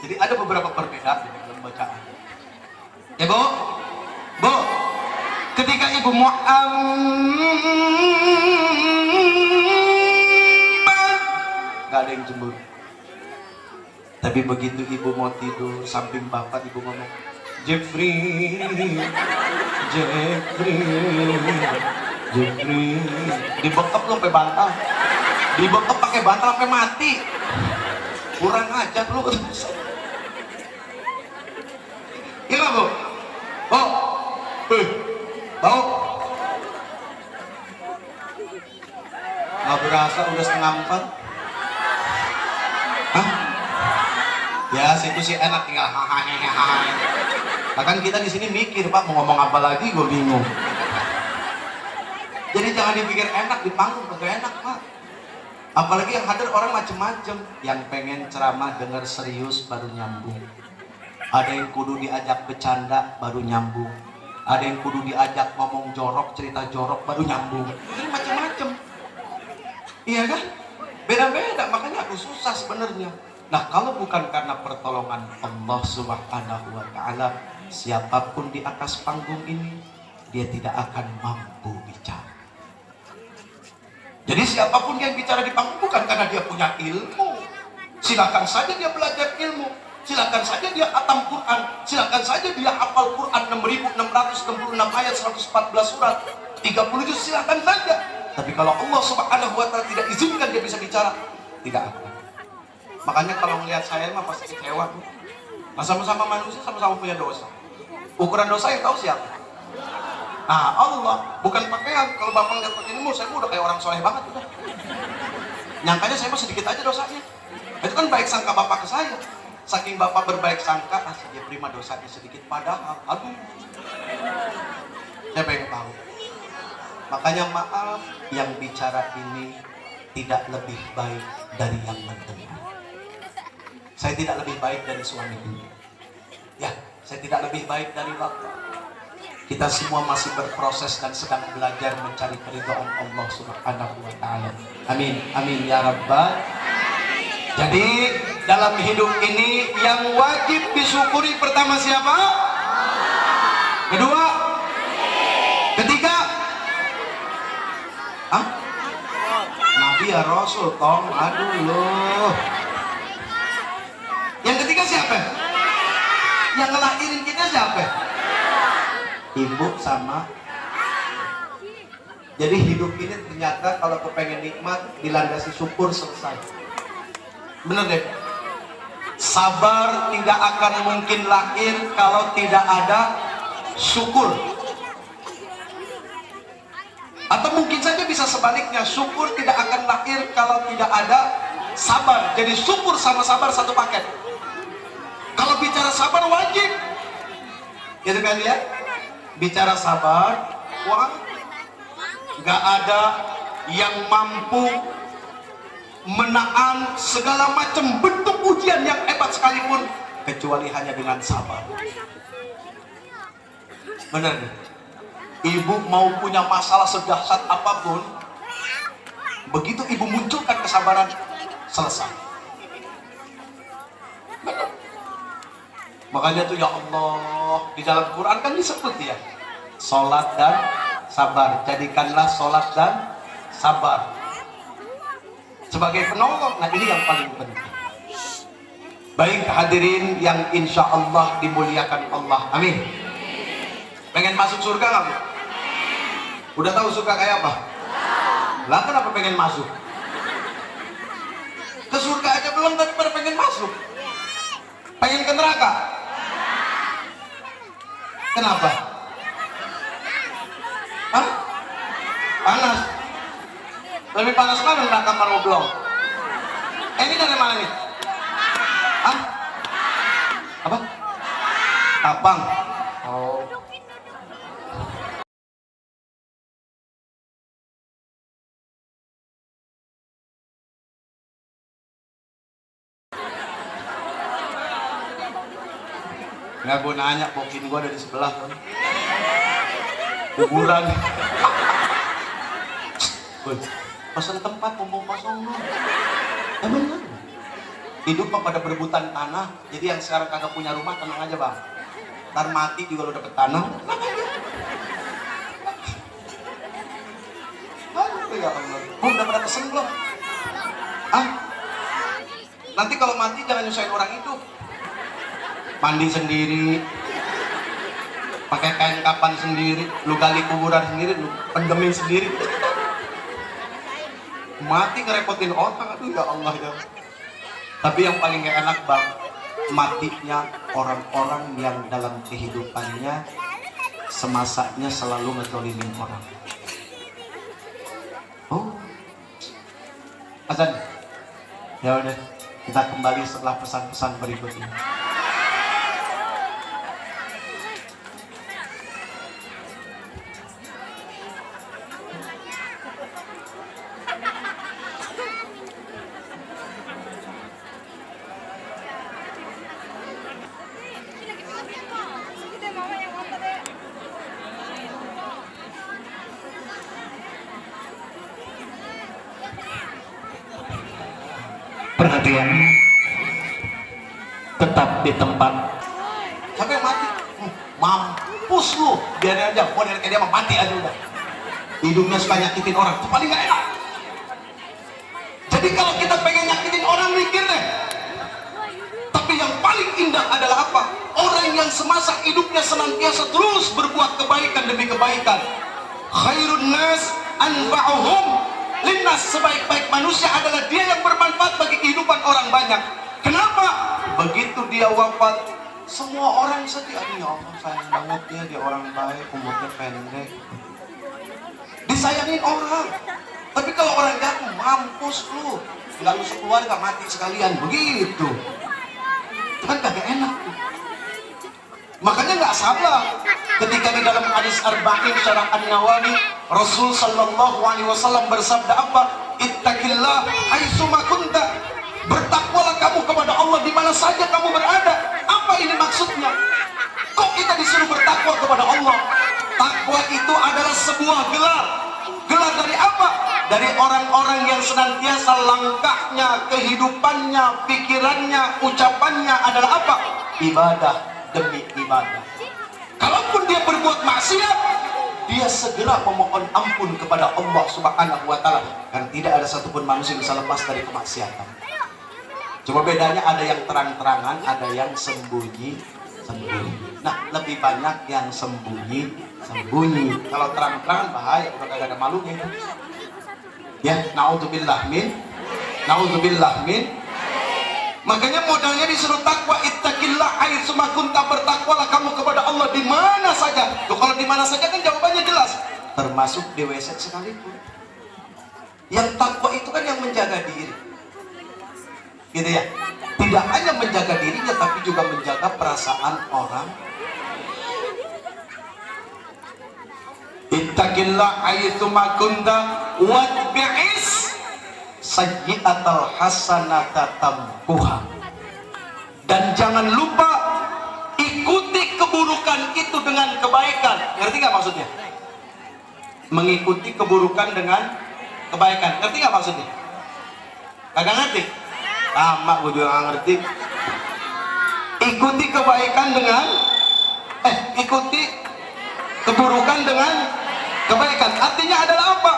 jadi ada beberapa perbedaan dalam bacaan. Ya Bu, Bu, ketika Ibu Muhammad, nggak ada yang cemburu. Tapi begitu ibu mau tidur, samping bapak ibu ngomong, Jeffrey, Jeffrey, Jeffrey, dibekep lu sampai bantal, dibekep pakai bantal sampai mati. Kurang ajar lu. Iya nggak Bu? Oh, bau. Nggak berasa udah setengah 4. Hah? Ya situ sih enak tinggal hahaha. Bahkan kita di sini mikir Pak mau ngomong apa lagi gue bingung. Jadi jangan dipikir enak di panggung, kagak enak Pak. Apalagi yang hadir orang macem-macem. Yang pengen ceramah denger serius baru nyambung. Ada yang kudu diajak bercanda baru nyambung. Ada yang kudu diajak ngomong jorok, cerita jorok baru nyambung. Ini macem-macem. Iya kan? Beda-beda, makanya harus susah sebenarnya. Nah kalau bukan karena pertolongan Allah Subhanahu wa Ta'ala, siapapun di atas panggung ini dia tidak akan mampu bicara. Jadi siapapun yang bicara di panggung bukan karena dia punya ilmu. Silakan saja dia belajar ilmu, silakan saja dia khatam Quran, silakan saja dia hafal Quran 6.666 ayat, 114 surat, 30 juz, silakan saja. Tapi kalau Allah Subhanahu wa Ta'ala tidak izinkan dia bisa bicara, tidak akan. Makanya kalau melihat saya mah pasti kecewa. Nah, sama-sama manusia, sama-sama punya dosa. Ukuran dosa yang tahu siapa? Nah, Allah, bukan pakaian. Kalau Bapak lihat pakai ilmu, saya udah kayak orang soleh banget udah. Nyangkanya saya mah sedikit aja dosanya. Itu kan baik sangka Bapak ke saya. Saking Bapak berbaik sangka, dia terima dosanya sedikit. Padahal, aduh. Saya pengen tahu. Makanya maaf, yang bicara ini tidak lebih baik dari yang mendengar. Saya tidak lebih baik dari suami ini. Ya, saya tidak lebih baik dari Bapak. Kita semua masih berproses dan sedang belajar mencari keridhaan Allah Subhanahu wa Ta'ala. Amin, amin ya Rabbal. Jadi dalam hidup ini yang wajib disyukuri pertama siapa? Kedua? Ketiga? Hah? Nabi ya Rasul, tong, aduh loh. Yang ketiga siapa? Yang ngelahirin kita siapa? Ibu sama. Jadi hidup ini ternyata kalau kepengen nikmat dilandasi syukur selesai. Bener deh. Sabar tidak akan mungkin lahir kalau tidak ada syukur. Atau mungkin saja bisa sebaliknya, syukur tidak akan lahir kalau tidak ada sabar. Jadi syukur sama sabar satu paket. Kalau bicara sabar wajib, gitu kan ya? Bicara sabar, wah, nggak ada yang mampu menahan segala macam bentuk ujian yang hebat sekalipun kecuali hanya dengan sabar. Benar nih. Ibu mau punya masalah sedahsyat apapun, begitu ibu munculkan kesabaran, selesai. Benar. Makanya tuh ya Allah, di dalam Quran kan disebut ya, sholat dan sabar. Jadikanlah sholat dan sabar sebagai penolong. Nah ini yang paling penting. Baik hadirin yang insya Allah dimuliakan Allah, amin. Pengen masuk surga nggak Bu? Udah tahu surga kayak apa? Lah kenapa pengen masuk? Ke surga aja belum tapi pada pengen masuk. Pengen ke neraka? Kenapa? Hah? Panas. Lebih panas mana neraka sama belum? Ini dari mana nih? Hah? Apa? Tapang. Oh. Nggak, gue nanya, bokin gue ada di sebelah kan. Kuburan. Pesan tempat mumpung kosong. Bener. Hidup pada berebutan tanah. Jadi yang sekarang kagak punya rumah tenang aja bang. Ntar mati juga lo dapet tanah. Aduh ya Allah. Udah pada pesen belum? Ah? Nanti kalau mati jangan nyusahin orang hidup. Mandi sendiri, pakai kain kapan sendiri, lu gali kuburan sendiri, lu pendemin sendiri. Mati ngerepotin orang, aduh ya Allah ya. Tapi yang paling gak enak bang, matinya orang-orang yang dalam kehidupannya semasanya selalu ngezolimin orang. Oh, azan. Ya udah, kita kembali setelah pesan-pesan berikut ini. Perhatian, tetap di tempat. Sampai mati, mampus lu, biarin aja. Gua dari dia mati aja udah. Hidungnya suka nyakitin orang, itu paling gak enak. Jadi kalau kita pengen nyakitin orang, mikir deh. Tapi yang paling indah adalah apa? Orang yang semasa hidupnya senantiasa terus berbuat kebaikan demi kebaikan. Khairun nas anfa'uhum linnas, sebaik-baik manusia adalah dia yang bermanfaat bagi kehidupan orang banyak. Kenapa? Begitu dia wafat, semua orang sedih. Aduh ya Allah, sayang banget dia orang baik, umurnya pendek. Disayangin orang. Tapi kalau orang jahat, mampus lu, nggak lu sekeluarga mati sekalian, begitu. Itu kan kagak enak. Makanya nggak sabar ketika di dalam hadis Arba'in Syarah An-Nawawi, Rasul sallallahu alaihi wasallam bersabda apa? Ittaqillah haitsuma kunta. Bertakwalah kamu kepada Allah di mana saja kamu berada. Apa ini maksudnya? Kok kita disuruh bertakwa kepada Allah? Takwa itu adalah sebuah gelar. Gelar dari apa? Dari orang-orang yang senantiasa langkahnya, kehidupannya, pikirannya, ucapannya adalah apa? Ibadah demi ibadah. Kalaupun dia berbuat maksiat, dia segera memohon ampun kepada Allah Subhanahu wa Ta'ala. Karena tidak ada satupun manusia yang bisa lepas dari kemaksiatan. Cuma bedanya ada yang terang-terangan, ada yang sembunyi-sembunyi. Nah, lebih banyak yang sembunyi-sembunyi. Kalau terang-terangan bahaya, udah kagak ada malunya itu. Ya, naudzubillah min. Makanya modalnya disuruh takwa, ittaqillah haitsuma kunta, bertakwalah kamu kepada Allah di mana saja. Tuh, kalau di mana saja kan jawabannya jelas, termasuk di WC sekalipun. Yang takwa itu kan yang menjaga diri. Gitu ya. Tidak hanya menjaga dirinya tapi juga menjaga perasaan orang. Ittaqillah haitsuma kunta watbi'is sayyi'atal hasanata tamkuha. Dan jangan lupa ikuti keburukan itu dengan kebaikan. Ngerti nggak maksudnya? Mengikuti keburukan dengan kebaikan. Ngerti nggak maksudnya? Kagak ngerti? Sama gue juga nggak ngerti. Ikuti kebaikan dengan ikuti keburukan dengan kebaikan. Artinya adalah apa?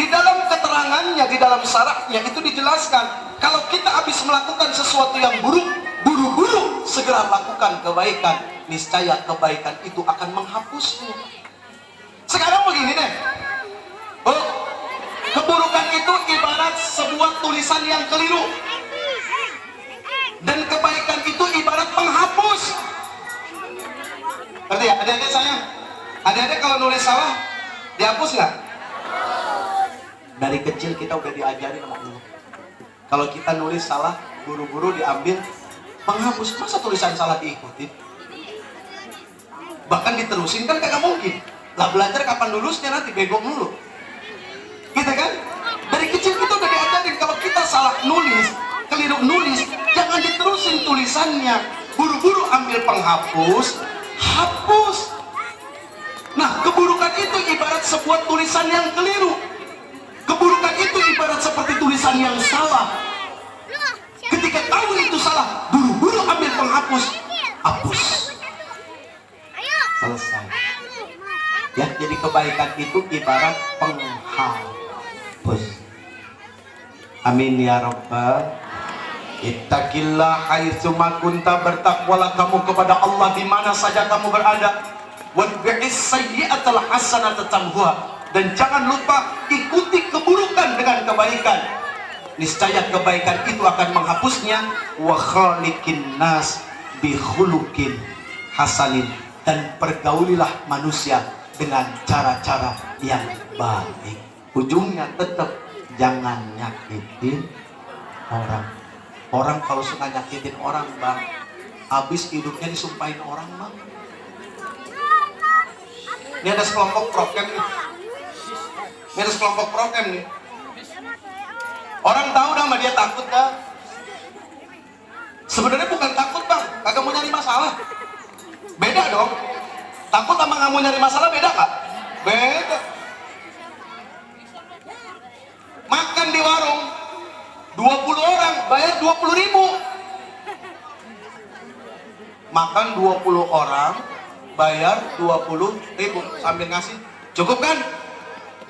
Di dalam keterangannya, di dalam syaratnya itu dijelaskan, kalau kita habis melakukan sesuatu yang buruk, buru-buru segera lakukan kebaikan, niscaya kebaikan itu akan menghapusnya. Sekarang begini deh, keburukan itu ibarat sebuah tulisan yang keliru, dan kebaikan itu ibarat penghapus. Ngerti ya? Adik-adik sayang, adik-adik kalau nulis salah dihapus nggak? Dari kecil kita udah diajarin sama guru, kalau kita nulis salah buru-buru diambil penghapus. Masa tulisan salah diikuti? Bahkan diterusin kan kagak mungkin lah. Belajar kapan lulusnya? Nanti bego mulu kita kan. Dari kecil kita udah diajarin kalau kita salah nulis, keliru nulis, jangan diterusin tulisannya, buru-buru ambil penghapus, hapus. Nah, keburukan itu ibarat sebuah tulisan yang keliru. Keburukan itu ibarat seperti tulisan yang salah. Ketika tahu itu salah, buru-buru ambil penghapus, hapus, selesai. Ya, jadi kebaikan itu ibarat penghapus. Amin ya rabbal. Ittaqillah haitsuma kunta, bertakwalah kamu kepada Allah di mana saja kamu berada. Wadbi'is sayyi'atal hasanata tamhuha, dan jangan lupa ikuti keburukan dengan kebaikan, niscaya kebaikan itu akan menghapusnya. Wa khaliqin nas bi khuluqin hasanin, dan pergaulilah manusia dengan cara-cara yang baik. Ujungnya tetap jangan nyakitin orang. Orang kalau suka nyakitin orang, bang, habis hidupnya disumpahin orang, bang. Ini ada sekelompok prokem nih. Ini ada sekelompok prokem nih. Orang tahu dah sama dia takut dah. Sebenarnya bukan takut, bang, kagak mau nyari masalah. Beda dong. Takut sama nggak mau nyari masalah beda nggak? Beda. Makan di warung 20 orang bayar 20.000. Makan 20 orang bayar 20.000 sambil ngasih. Cukup kan?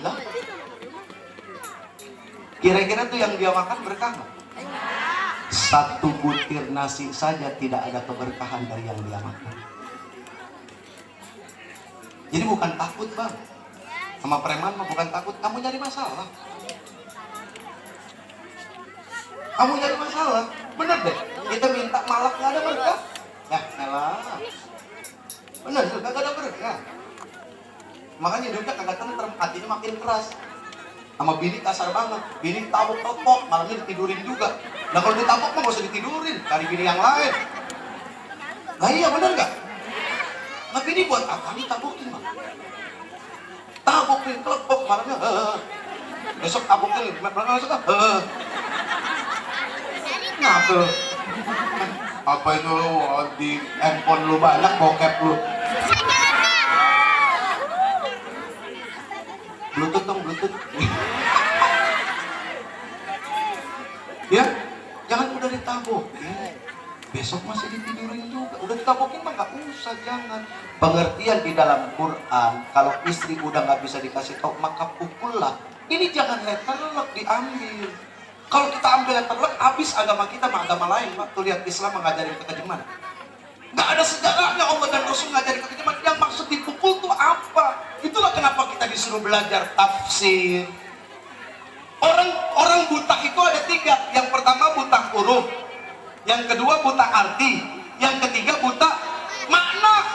Lah. Kira-kira tuh yang dia makan berkah nggak? Satu butir nasi saja tidak ada keberkahan dari yang dia makan. Jadi bukan takut, bang, sama preman mah bukan takut, kamu nyari masalah. Kamu nyari masalah, bener deh. Kita minta malak nggak ada berkah. Ya, elah. Bener, kagak ada berkah. Makanya hidupnya kagak tentrem, hatinya makin keras. Sama bini kasar banget, bini tabok-tabok, malamnya ditidurin juga. Nah kalau ditabok mah gak usah ditidurin, cari bini yang lain. Nah iya bener gak? Nah bini buat apa ditabokin, bang? Tabokin, kelepok, malamnya besok tabokin, malamnya besok ngapa? Apa itu lu di handphone lu banyak bokep lu? Bluetooth dong, Bluetooth. Ya, jangan udah ditabokin, besok masih ditidurin juga. Udah ditabokin mah nggak usah, jangan. Pengertian di dalam Quran, kalau istri udah nggak bisa dikasih tahu maka pukullah. Ini jangan letterlock diambil. Kalau kita ambil letterlock, habis agama kita sama agama lain. Pak, tuh lihat Islam mengajarin kekejaman. Nggak ada sejarahnya Allah dan Rasul ngajarin kekejaman. Yang maksud dipukul tuh apa? Itulah kenapa kita disuruh belajar tafsir. Orang buta itu ada 3. Yang pertama buta huruf, yang kedua buta arti, yang ketiga buta makna.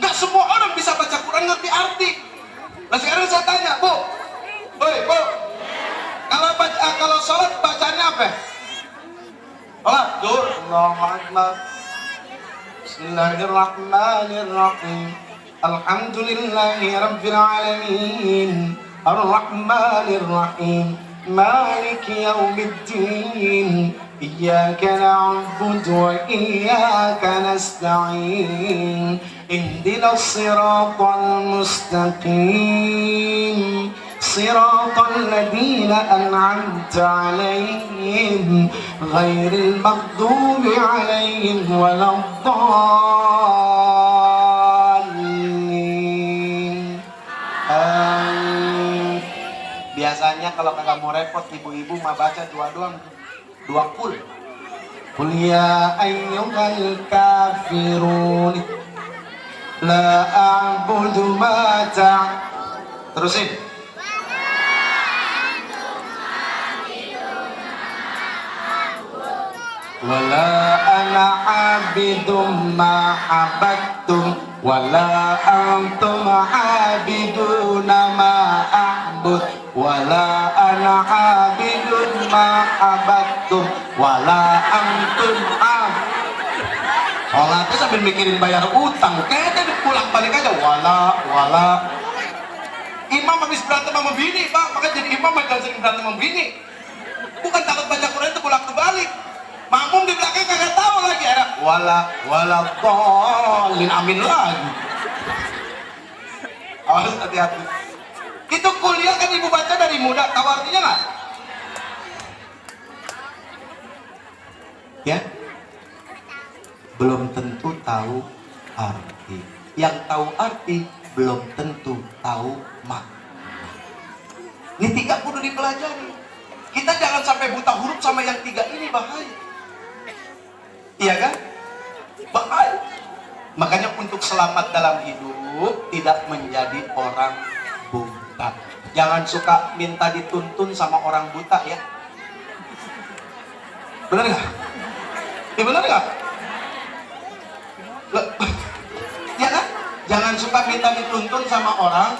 Nggak semua orang bisa baca Quran ngerti arti. Nah sekarang saya tanya, Bu, Bu, kalau sholat bacanya apa? Sholat, Allahu Akbar, Bismillahirrahmanirrahim, Alhamdulillahi Rabbil Alamin, Ar-Rahmanir Rahim, Maliki Yaumiddin, Iyyaka na'budu wa iyyaka nasta'in. Ihdinas siratal mustaqim. Siratal ladzina an'amta 'alaihim ghairil maghdubi 'alaihim waladdallin. Biasanya kalau kagak mau repot ibu-ibu mah baca dua doang, dua kul. Qul ya ayyuhal kafirun la a'budu ma terusin. Wala ana abidum ma abadtum wala antum abiduna ma a'bud wala ana abidun ma abadtum wala antum sholatnya sambil mikirin bayar utang, kayaknya pulang balik aja wala. Imam habis berantem sama bini, Pak, maka jadi imam jangan sering berantem sama bini. Bukan takut baca Quran itu pulang balik. Makmum di belakang kagak tahu lagi ada wala dhalin, amin lagi. Awas, hati-hati. Itu kuliah kan ibu baca dari muda, tahu artinya nggak? Ya, belum tentu tahu arti. Yang tahu arti belum tentu tahu makna. Ini tiga kudu dipelajari. Kita jangan sampai buta huruf sama yang tiga ini, bahaya. Iya kan? Bahaya. Makanya untuk selamat dalam hidup tidak menjadi orang buta. Jangan suka minta dituntun sama orang buta ya. Benar nggak? Ya benar nggak? Ya kan? Jangan suka minta dituntun sama orang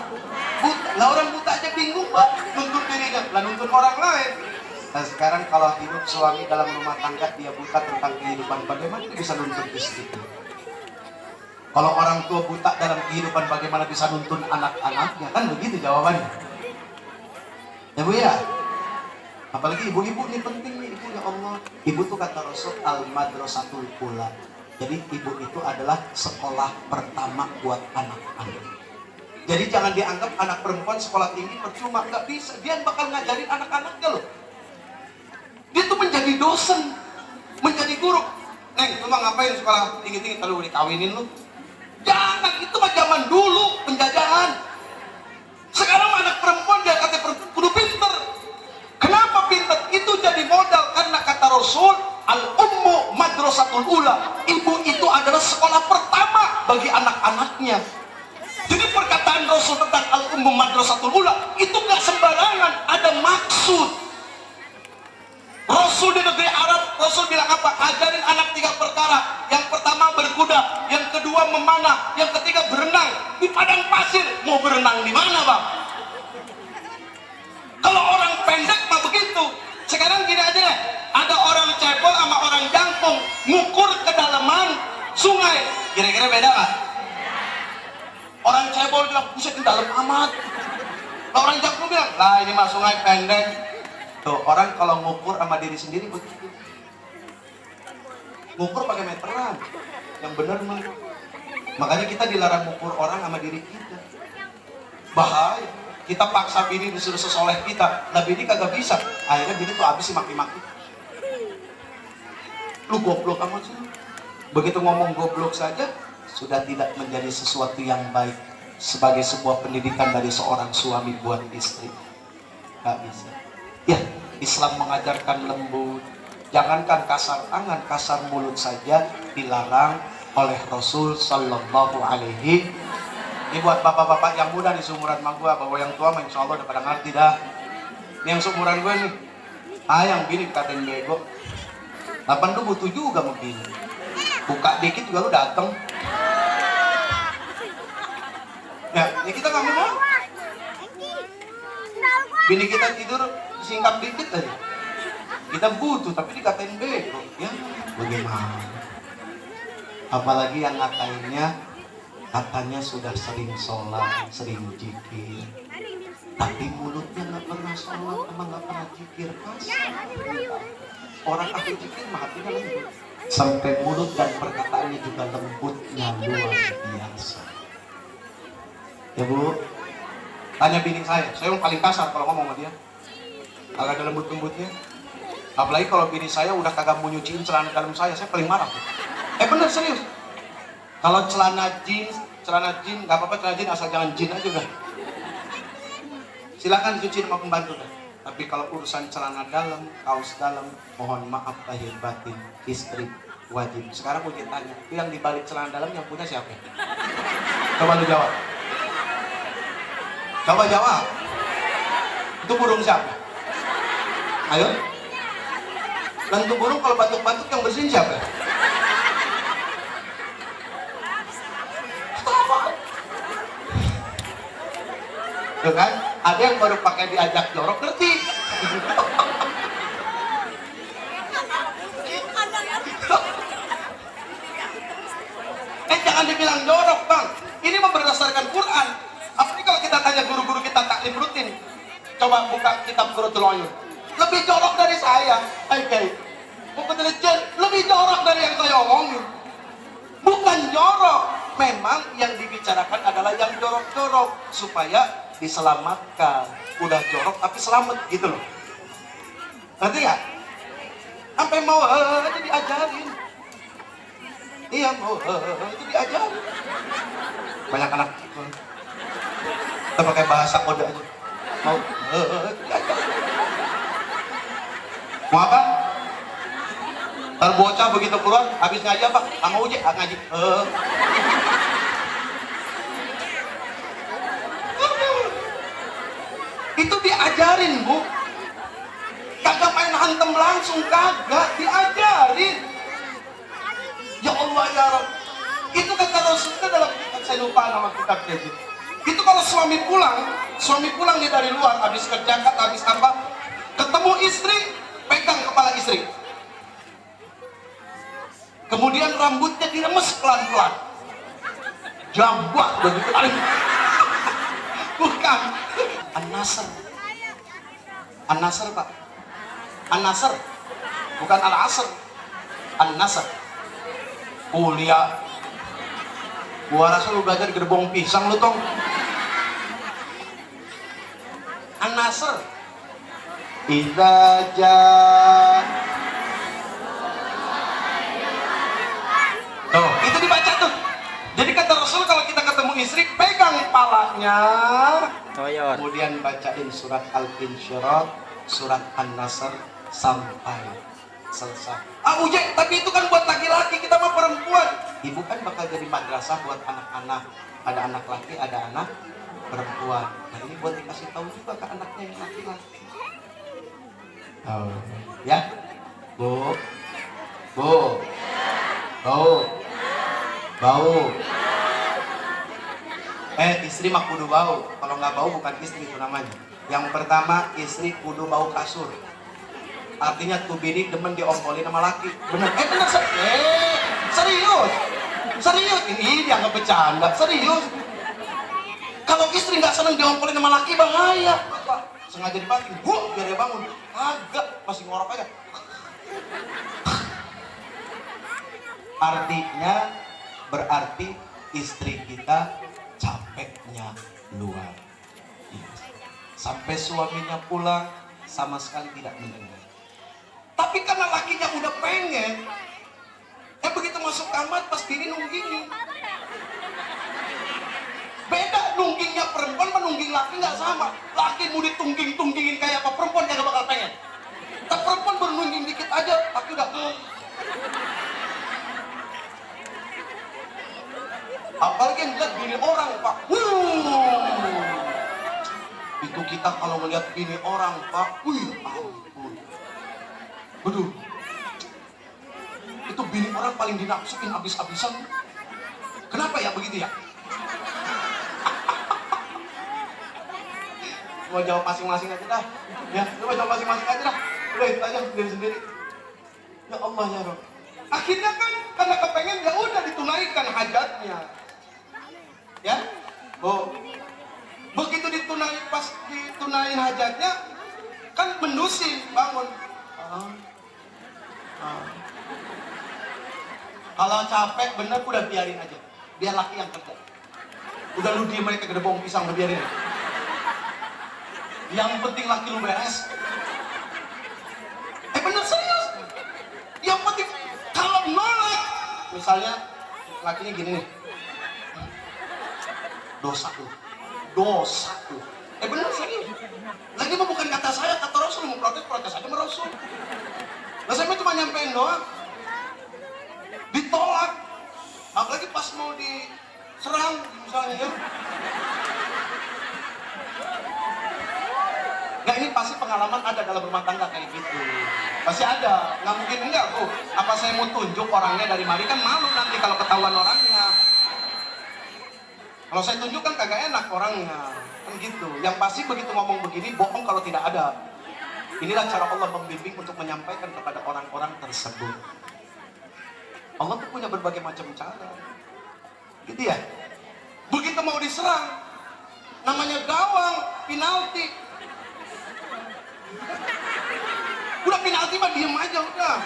buta. Lah orang buta aja bingung, Pak, nuntun dirinya, lah nuntun orang lain. Nah sekarang kalau hidup suami dalam rumah tangga dia buta tentang kehidupan, bagaimana dia bisa nuntun istri? Kalau orang tua buta dalam kehidupan, bagaimana bisa nuntun anak-anaknya? Kan begitu jawabannya. Ya Bu ya? Apalagi ibu-ibu ini penting nih, ibu ya Allah. Ibu tuh kata Rasul al-madrasatul ula. Jadi ibu itu adalah sekolah pertama buat anak-anak. Jadi jangan dianggap anak perempuan sekolah tinggi percuma, nggak bisa. Dia bakal ngajarin anak-anaknya loh. Dia tuh menjadi dosen, menjadi guru. Neng, lu mah ngapain sekolah tinggi-tinggi kalau dikawinin lu? Jangan, itu mah zaman dulu penjajahan. Sekarang anak perempuan dia kata perempuan kudu pinter. Kenapa pinter? Itu jadi modal karena kata Rasul al-ummu madrasatul ula. Ibu itu adalah sekolah pertama bagi anak-anaknya. Jadi perkataan Rasul tentang al-ummu madrasatul ula itu nggak sembarangan, ada maksud. Rasul di negeri Arab, Rasul bilang apa? Ajarin anak 3 perkara. Yang pertama berkuda, yang kedua memanah, yang ketiga berenang di padang pasir. Mau berenang di mana, Bang? Kalau orang pendek mah begitu. Sekarang gini aja deh, ada orang cebol sama orang jangkung ngukur kedalaman sungai. Kira-kira beda nggak? Orang cebol bilang, buset ini dalam amat. Orang jangkung bilang, lah ini mah sungai pendek. Tuh, orang kalau ngukur sama diri sendiri begitu. Ngukur pakai meteran. Yang benar mah. Makanya kita dilarang ngukur orang sama diri kita. Bahaya. Kita paksa bini disuruh sesoleh kita. Lah bini kagak bisa. Akhirnya bini tuh habis sih maki-maki. Lu goblok amat sih. Begitu ngomong goblok saja sudah tidak menjadi sesuatu yang baik sebagai sebuah pendidikan dari seorang suami buat istri. Gak bisa. Ya, Islam mengajarkan lembut. Jangankan kasar tangan, kasar mulut saja dilarang oleh Rasul Sallallahu Alaihi. Ini buat bapak-bapak yang muda di seumuran sama gua, bawa yang tua mah insya Allah udah pada ngerti dah. Ini yang seumuran gue nih, yang bini katain bego. 8 lu butuh juga sama bini. Buka dikit juga lu dateng. Ya kita nggak mau. Bini kita tidur singkap dikit aja. Kita butuh tapi dikatain bego. Ya bagaimana? Apalagi yang katanya sudah sering sholat, sering zikir, tapi mulutnya nggak pernah sholat emang gak pernah zikir kasar. Orang aku zikir mah hatinya lembut. Sampai mulut dan perkataannya juga lembutnya luar biasa. Ya Bu, tanya bini saya yang paling kasar kalau ngomong sama dia. Agak ada lembut-lembutnya. Apalagi kalau bini saya udah kagak mau nyuciin celana dalam saya paling marah. Bener serius. Kalau celana jeans nggak apa-apa, celana jeans asal jangan jeans aja udah. Silakan dicuci sama pembantu dah. Tapi kalau urusan celana dalam, kaos dalam, mohon maaf lahir batin, istri wajib. Sekarang gue tanya, itu yang dibalik celana dalam yang punya siapa? Coba lu jawab. Coba jawab. Itu burung siapa? Ayo. Dan itu burung kalau batuk-batuk yang bersihin siapa? Tuh kan? Ada yang baru pakai diajak jorok ngerti. Jangan dibilang jorok bang. Ini mah berdasarkan Quran. Apalagi kalau kita tanya guru-guru kita taklim rutin. Coba buka kitab Qurratul Uyun. Lebih jorok dari saya. Lebih jorok dari yang saya omongin. Bukan jorok. Memang yang dibicarakan adalah yang jorok-jorok supaya diselamatkan. Udah jorok tapi selamat gitu loh. Ngerti gak? Sampai mau aja diajarin. Iya mau itu diajarin. Banyak anak kita pakai bahasa kode aja. Mau diajarin. Mau apa? Terbocah begitu keluar habis ngaji apa? Sama uji ngaji. Itu diajarin Bu. Kagak main hantem langsung, kagak diajarin. Ya Allah ya Rabb. Itu kata Rasulullah dalam kitab, saya lupa nama kitabnya itu. Itu kalau suami pulang dia dari luar, habis kerja, habis apa, ketemu istri, pegang kepala istri. Kemudian rambutnya diremes pelan-pelan. Jambak begitu. Bukan. An-Nasr. An-Nasr Pak. An-Nasr. Bukan Al-Asr. An-Nasr. Kuliah. Gua rasa lu belajar gerbong pisang lu tong. An-Nasr. Idza jaa. Tuh, itu dibaca tuh. Jadi kata Rasul kalau kita ketemu istri, pegang kepalanya. Kemudian bacain surat Al-Insyirah, surat An-Nasr sampai selesai. Uje, tapi itu kan buat laki-laki, kita mah perempuan. Ibu kan bakal jadi madrasah buat anak-anak. Ada anak laki, ada anak perempuan. Nah ini buat dikasih tahu juga ke anaknya yang laki-laki. Oh, ya, Bu, bau. Istri mah kudu bau. Kalau nggak bau bukan istri itu namanya. Yang pertama, istri kudu bau kasur. Artinya tuh bini demen diompolin sama laki. Bener? Bener. Serius. Ini dia nggak bercanda. Serius. Kalau istri nggak seneng diompolin sama laki bahaya. Sengaja dibanting, biar dia bangun. Agak masih ngorok aja. Artinya berarti istri kita capeknya luar biasa. Sampai suaminya pulang sama sekali tidak mendengar. Tapi karena lakinya udah pengen, begitu masuk kamar pas bini nunggingin. Beda nunggingnya perempuan sama nungging laki nggak sama. Laki mau ditungging-tunggingin kayak apa, perempuan yang gak bakal pengen. Tapi perempuan baru nungging dikit aja, laki udah. Apalagi yang lihat bini orang Pak. Itu kita kalau melihat bini orang Pak, ampun. Waduh. Itu bini orang paling dinafsuin habis-habisan. Kenapa ya begitu ya? Mau jawab masing-masing aja dah. Ya, coba jawab masing-masing aja dah. Udah itu aja sendiri-sendiri. Ya Allah ya Rabb. Akhirnya kan karena kepengen ya udah ditunaikan hajatnya. Ya, begitu pas ditunain hajatnya, Kan mendusin, bangun. Ah, ah. Kalau capek bener udah biarin aja. Biar laki yang kerja. Udah lu diem aja ke bawang pisang, udah biarin. Yang penting laki lu beres. Bener serius. Yang penting kalau nolak, misalnya lakinya gini nih, dosa tuh, bener serius. Lagi mah bukan kata saya, kata Rasul. Mau protes aja sama Rasul. Nah saya cuma nyampein doang, ditolak. Apalagi pas mau diserang misalnya ya. Nah ini pasti pengalaman ada dalam rumah tangga kayak gitu. Pasti ada, nggak mungkin enggak tuh. Apa saya mau tunjuk orangnya dari mari, kan malu nanti kalau ketahuan orangnya. Kalau saya tunjuk kan kagak enak orangnya, kan gitu. Yang pasti begitu ngomong begini, bohong kalau tidak ada. Inilah cara Allah membimbing untuk menyampaikan kepada orang-orang tersebut. Allah tuh punya berbagai macam cara, gitu ya. Begitu mau diserang, namanya gawang, penalti. Udah penalti mah diem aja udah.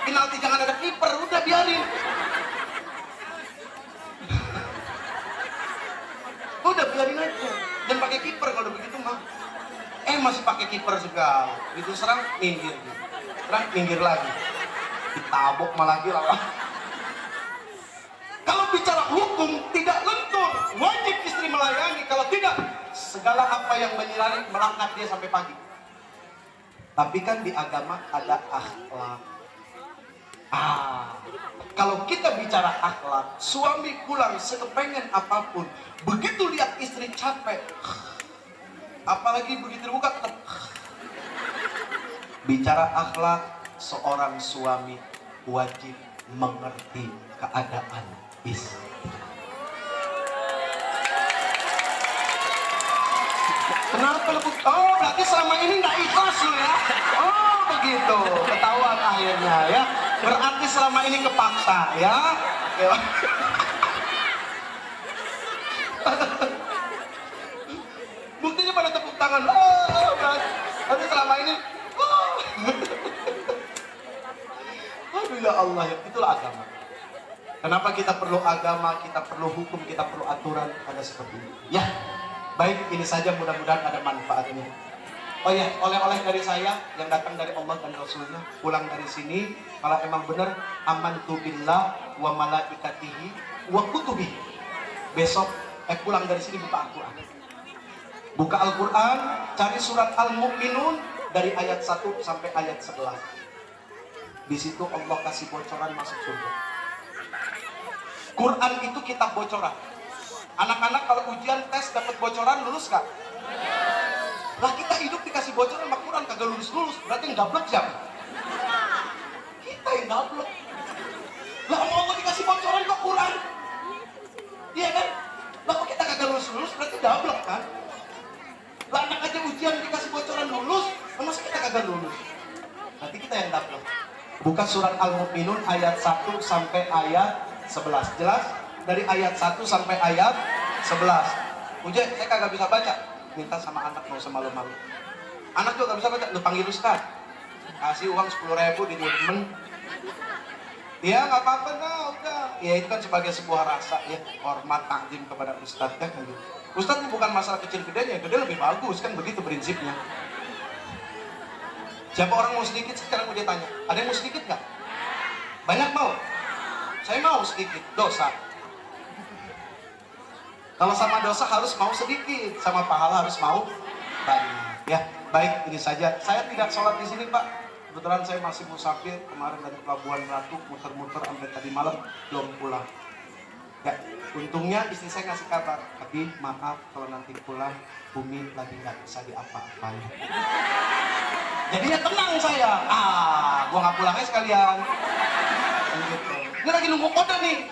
Penalti jangan ada kiper, udah biarin. Udah biarin aja. Dan pakai kiper kalau begitu mah. Masih pakai kiper segala. Gitu serang minggir. Serang minggir lagi. Ditabok malah lagi lah. Kalau bicara hukum tidak lentur, wajib istri melayani. Kalau tidak, segala apa yang menyilani melaknat dia sampai pagi. Tapi kan di agama ada akhlak. Kalau kita bicara akhlak, suami pulang sekepengen apapun, begitu lihat istri capek, apalagi begitu terbuka, bicara akhlak, seorang suami wajib mengerti keadaan istri. Kenapa lu? Oh, berarti selama ini nggak ikhlas lu ya? Oh, begitu. Ketahuan akhirnya ya. Berarti selama ini kepaksa ya. Buktinya pada tepuk tangan. Oh, berarti selama ini. Oh. Aduh ya Allah, ya. Itulah agama. Kenapa kita perlu agama, kita perlu hukum, kita perlu aturan, ada seperti ini. Ya. Baik, ini saja, mudah-mudahan ada manfaatnya. Oh ya, oleh-oleh dari saya yang datang dari Allah dan Rasulnya, pulang dari sini, kalau emang benar amantu billah wa malaikatihi wa kutubihi. Besok pulang dari sini buka Al-Quran. Buka Al-Quran, cari surat Al-Mu'minun dari ayat 1 sampai ayat 11. Di situ Allah kasih bocoran masuk surga. Quran itu kitab bocoran. Anak-anak kalau ujian tes dapat bocoran, lulus gak? Lah kita hidup dikasih bocoran sama Quran kagak lulus-lulus, berarti yang gablek siapa? Kita yang gablek. Lah Allah dikasih bocoran kok Quran? Iya kan? Lah kok kita kagak lulus-lulus, berarti gablek kan? Lah anak aja ujian dikasih bocoran lulus, masa kita kagak lulus? Berarti kita yang gablek. Buka surat Al-Mu'minun ayat 1 sampai ayat 11. Jelas? Dari ayat 1 sampai ayat 11. Uje, saya kagak bisa baca. Minta sama anak, mau sama malu-malu. Anak juga gak bisa baca, lu panggil Ustaz. Kasih uang 10.000 di temen. Ya gak apa-apa dah, udah. Ya itu kan sebagai sebuah rasa ya, hormat takdim kepada Ustaz ya. Ustaz ini bukan masalah kecil gedenya, gede lebih bagus kan, begitu prinsipnya. Siapa orang mau sedikit, sekarang gue tanya. Ada yang mau sedikit gak? Banyak mau? Saya mau sedikit, dosa. Kalau sama dosa harus mau sedikit, sama pahala harus mau banyak. Ya, baik, ini saja. Saya tidak sholat di sini, Pak. Kebetulan saya masih musafir, kemarin dari Pelabuhan Ratu, muter-muter sampai tadi malam belum pulang. Ya, untungnya istri saya ngasih kabar, tapi maaf kalau nanti pulang, Bumi lagi nggak bisa diapa-apain. Jadinya tenang saya. Gua nggak pulangnya sekalian. Gitu. Ini lagi nunggu kode nih.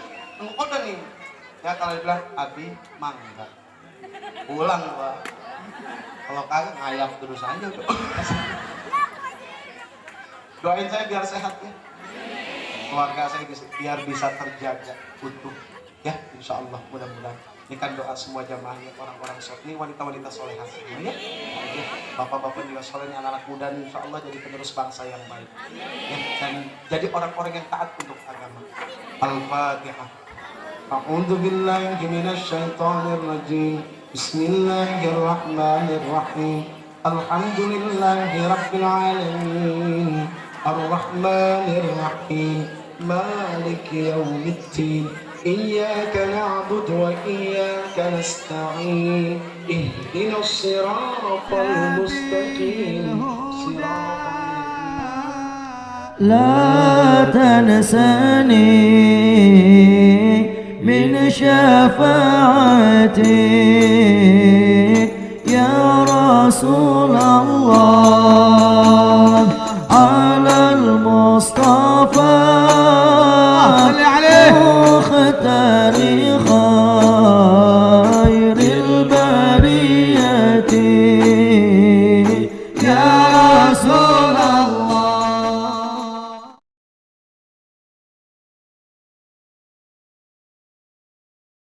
Ya kalau dibilang Abi mangga pulang Pak, kalau kagak ngayap terus aja. Doain saya biar sehat ya, keluarga saya biar bisa terjaga utuh ya, insya Allah mudah-mudahan. Ini kan doa semua jamaahnya, orang-orang soleh, ini wanita-wanita solehah semua ya. Bapak-bapak juga soleh, anak-anak muda insya Allah jadi penerus bangsa yang baik ya, dan jadi orang-orang yang taat untuk agama. Al-Fatihah. A'udzu billahi minasyaitonir rajim. Bismillahirrahmanirrahim. Alhamdulillahi rabbil alamin. Ar-Rahmanir Rahim. Maliki yaumiddin. Iyyaka na'budu wa iyyaka nasta'in. Ihdinas siratal mustaqim.
لا تنسني من شفاعتك يا رسول الله.